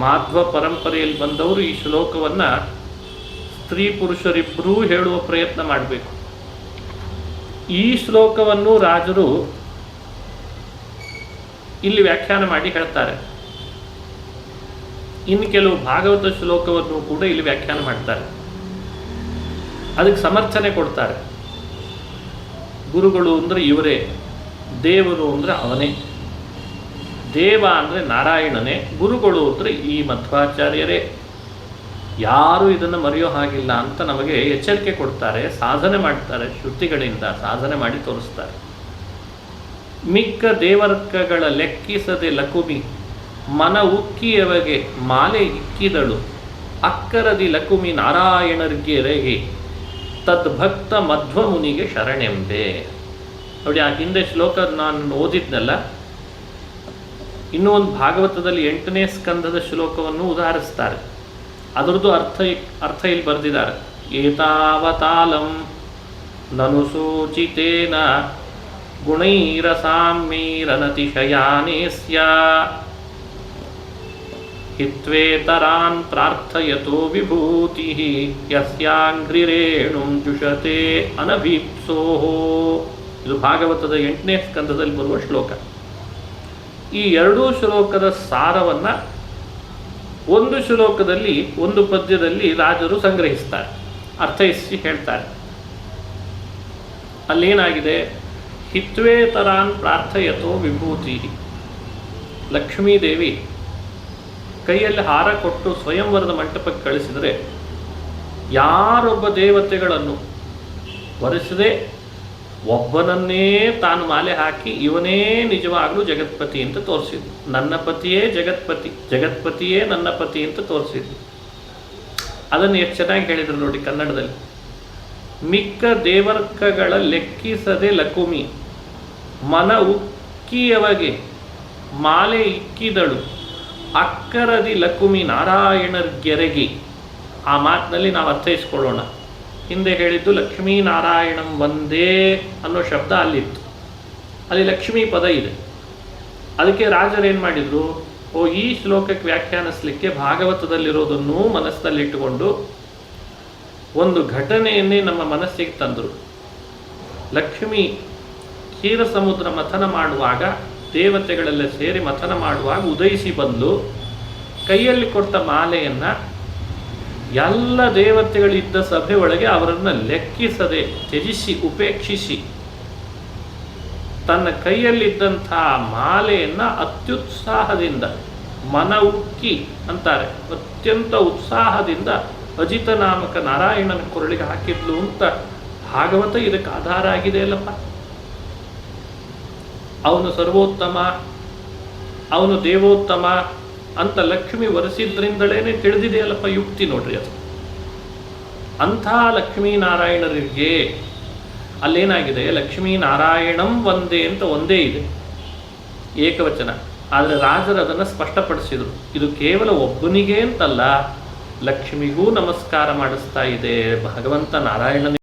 ಮಾಧ್ವ ಪರಂಪರೆಯಲ್ಲಿ ಬಂದವರು ಈ ಶ್ಲೋಕವನ್ನು ಸ್ತ್ರೀ ಪುರುಷರಿಬ್ಬರೂ ಹೇಳುವ ಪ್ರಯತ್ನ ಮಾಡಬೇಕು. ಈ ಶ್ಲೋಕವನ್ನು ರಾಜರು ಇಲ್ಲಿ ವ್ಯಾಖ್ಯಾನ ಮಾಡಿ ಹೇಳ್ತಾರೆ. ಇನ್ನು ಕೆಲವು ಭಾಗವತ ಶ್ಲೋಕವನ್ನು ಕೂಡ ಇಲ್ಲಿ ವ್ಯಾಖ್ಯಾನ ಮಾಡ್ತಾರೆ. ಅದಕ್ಕೆ ಸಮರ್ಥನೆ ಕೊಡ್ತಾರೆ. ಗುರುಗಳು ಅಂದರೆ ಇವರೇ, ದೇವರು ಅಂದರೆ ಅವನೇ, ದೇವ ಅಂದರೆ ನಾರಾಯಣನೇ, ಗುರುಗಳು ಅಂದರೆ ಈ ಮಧ್ವಾಚಾರ್ಯರೇ. ಯಾರು ಇದನ್ನು ಮರೆಯೋ ಹಾಗಿಲ್ಲ ಅಂತ ನಮಗೆ ಎಚ್ಚರಿಕೆ ಕೊಡ್ತಾರೆ, ಸಾಧನೆ ಮಾಡ್ತಾರೆ, ಶ್ರುತಿಗಳಿಂದ ಸಾಧನೆ ಮಾಡಿ ತೋರಿಸ್ತಾರೆ. ಮಿಕ್ಕ ದೇವರ್ಕಗಳ ಲೆಕ್ಕಿಸದೆ ಲಕುಮಿ ಮನ ಉಕ್ಕಿಯವಗೆ ಮಾಲೆ ಇಕ್ಕಿದಳು, ಅಕ್ಕರದಿ ಲಕುಮಿ ನಾರಾಯಣರ್ಗೆರೆಗೆ ತದ್ಭಕ್ತ ಮಧ್ವಮುನಿಗೆ ಶರಣೆಂಬೆ. ನೋಡಿ, ಆ ಹಿಂದೆ ಶ್ಲೋಕ ನಾನು ಓದಿದ್ನಲ್ಲ, ಇನ್ನೂ ಒಂದು ಭಾಗವತದಲ್ಲಿ 8ನೇ ಸ್ಕಂದದ ಶ್ಲೋಕವನ್ನು ಉದಾಹರಿಸ್ತಾರೆ. ಅದರದ್ದು ಅರ್ಥ ಇಲ್ಲಿ ಬರೆದಿದ್ದಾರೆ. ಏತಾವತಾಲಂ ನನು ಸೂಚಿತೇನ ಗುಣೈರಸಾಮ್ಯೈರನತಿಶಯಾನೇಸ್ಯ ಹಿತ್ವೇತರಾನ್ ಪ್ರಾರ್ಥಯತೋ ವಿಭೂತಿ ಯಸ್ಯಾಂಘ್ರಿರೇಣುಂ ಜುಷತೆ ಅನಭೀಪ್ಸೋಃ. ಇದು ಭಾಗವತದ 8ನೇ ಸ್ಕಂದದಲ್ಲಿ ಬರುವ ಶ್ಲೋಕ. ಈ ಎರಡೂ ಶ್ಲೋಕದ ಸಾರವನ್ನು ಒಂದು ಶ್ಲೋಕದಲ್ಲಿ, ಒಂದು ಪದ್ಯದಲ್ಲಿ ರಾಜರು ಸಂಗ್ರಹಿಸ್ತಾರೆ, ಅರ್ಥೈಸಿ ಹೇಳ್ತಾರೆ. ಅಲ್ಲೇನಾಗಿದೆ? ಹಿತ್ವೇತರಾನ್ ಪ್ರಾರ್ಥಯತೋ ವಿಭೂತಿ. ಲಕ್ಷ್ಮೀದೇವಿ ಕೈಯಲ್ಲಿ ಹಾರ ಕೊಟ್ಟು ಸ್ವಯಂವರದ ಮಂಟಪಕ್ಕೆ ಕಳಿಸಿದರೆ ಯಾರೊಬ್ಬ ದೇವತೆಗಳನ್ನು ವರಿಸದೆ ಒಬ್ಬನನ್ನೇ ತಾನು ಮಾಲೆ ಹಾಕಿ ಇವನೇ ನಿಜವಾಗ್ಲೂ ಜಗತ್ಪತಿ ಅಂತ ತೋರಿಸಿದ್ದು. ನನ್ನ ಪತಿಯೇ ಜಗತ್ಪತಿ, ಜಗತ್ಪತಿಯೇ ನನ್ನ ಪತಿ ಅಂತ ತೋರಿಸಿದ್ದು. ಅದನ್ನು ಎಷ್ಟು ಚೆನ್ನಾಗಿ ಹೇಳಿದರು ನೋಡಿ ಕನ್ನಡದಲ್ಲಿ. ಮಿಕ್ಕ ದೇವರ್ಕಗಳ ಲೆಕ್ಕಿಸದೆ ಲಕುಮಿ ಮನ ಉಕ್ಕಿಯವಗೆ ಮಾಲೆ ಇಕ್ಕಿದಳು, ಅಕ್ಕರದಿ ಲಕುಮಿ ನಾರಾಯಣರ್ಗೆರಗಿ. ಆ ಮಾತಿನಲ್ಲಿ ನಾವು ಅರ್ಥೈಸ್ಕೊಳ್ಳೋಣ. ಹಿಂದೆ ಹೇಳಿದ್ದು ಲಕ್ಷ್ಮೀನಾರಾಯಣಂ ವಂದೇ ಅನ್ನೋ ಶಬ್ದ ಅಲ್ಲಿತ್ತು, ಅಲ್ಲಿ ಲಕ್ಷ್ಮೀ ಪದ ಇದೆ. ಅದಕ್ಕೆ ರಾಜರೇನು ಮಾಡಿದರು? ಈ ಶ್ಲೋಕಕ್ಕೆ ವ್ಯಾಖ್ಯಾನಿಸಲಿಕ್ಕೆ ಭಾಗವತದಲ್ಲಿರೋದನ್ನೂ ಮನಸ್ಸಿನಲ್ಲಿಟ್ಟುಕೊಂಡು ಒಂದು ಘಟನೆಯನ್ನೇ ನಮ್ಮ ಮನಸ್ಸಿಗೆ ತಂದರು. ಲಕ್ಷ್ಮಿ ಕ್ಷೀರ ಸಮುದ್ರ ಮಥನ ಮಾಡುವಾಗ, ದೇವತೆಗಳೆಲ್ಲ ಸೇರಿ ಮಥನ ಮಾಡುವಾಗ ಉದಯಿಸಿ ಬಂದು ಕೈಯಲ್ಲಿ ಕೊಟ್ಟ ಮಾಲೆಯನ್ನು ಎಲ್ಲ ದೇವತೆಗಳಿದ್ದ ಸಭೆ ಒಳಗೆ ಅವರನ್ನು ಲೆಕ್ಕಿಸದೆ ತ್ಯಜಿಸಿ ಉಪೇಕ್ಷಿಸಿ ತನ್ನ ಕೈಯಲ್ಲಿದ್ದಂಥ ಮಾಲೆಯನ್ನು ಅತ್ಯುತ್ಸಾಹದಿಂದ, ಮನ ಉಕ್ಕಿ ಅಂತಾರೆ, ಅತ್ಯಂತ ಉತ್ಸಾಹದಿಂದ ಅಜಿತ ನಾಮಕ ನಾರಾಯಣನ ಕೊರಳಿಗೆ ಹಾಕಿದ್ಲು ಅಂತ ಭಾಗವತ ಇದಕ್ಕೆ ಆಧಾರ ಆಗಿದೆ ಅಲ್ಲಪ್ಪ. ಅವನು ಸರ್ವೋತ್ತಮ, ಅವನು ದೇವೋತ್ತಮ ಅಂತ ಲಕ್ಷ್ಮಿ ವರೆಸಿದ್ರಿಂದಲೇ ತಿಳಿದಿದೆಯಲ್ಲಪ್ಪ, ಯುಕ್ತಿ ನೋಡ್ರಿ ಅದು. ಅಂಥ ಲಕ್ಷ್ಮೀನಾರಾಯಣರಿಗೆ ಅಲ್ಲೇನಾಗಿದೆ, ಲಕ್ಷ್ಮೀನಾರಾಯಣಂ ಒಂದೇ ಅಂತ ಒಂದೇ ಇದೆ, ಏಕವಚನ. ಆದರೆ ರಾಜರು ಅದನ್ನು ಸ್ಪಷ್ಟಪಡಿಸಿದರು, ಇದು ಕೇವಲ ಒಬ್ಬನಿಗೆ ಅಂತಲ್ಲ, ಲಕ್ಷ್ಮಿಗೂ ನಮಸ್ಕಾರ ಮಾಡಿಸ್ತಾ ಇದೆ ಭಗವಂತ ನಾರಾಯಣನಿಗೆ.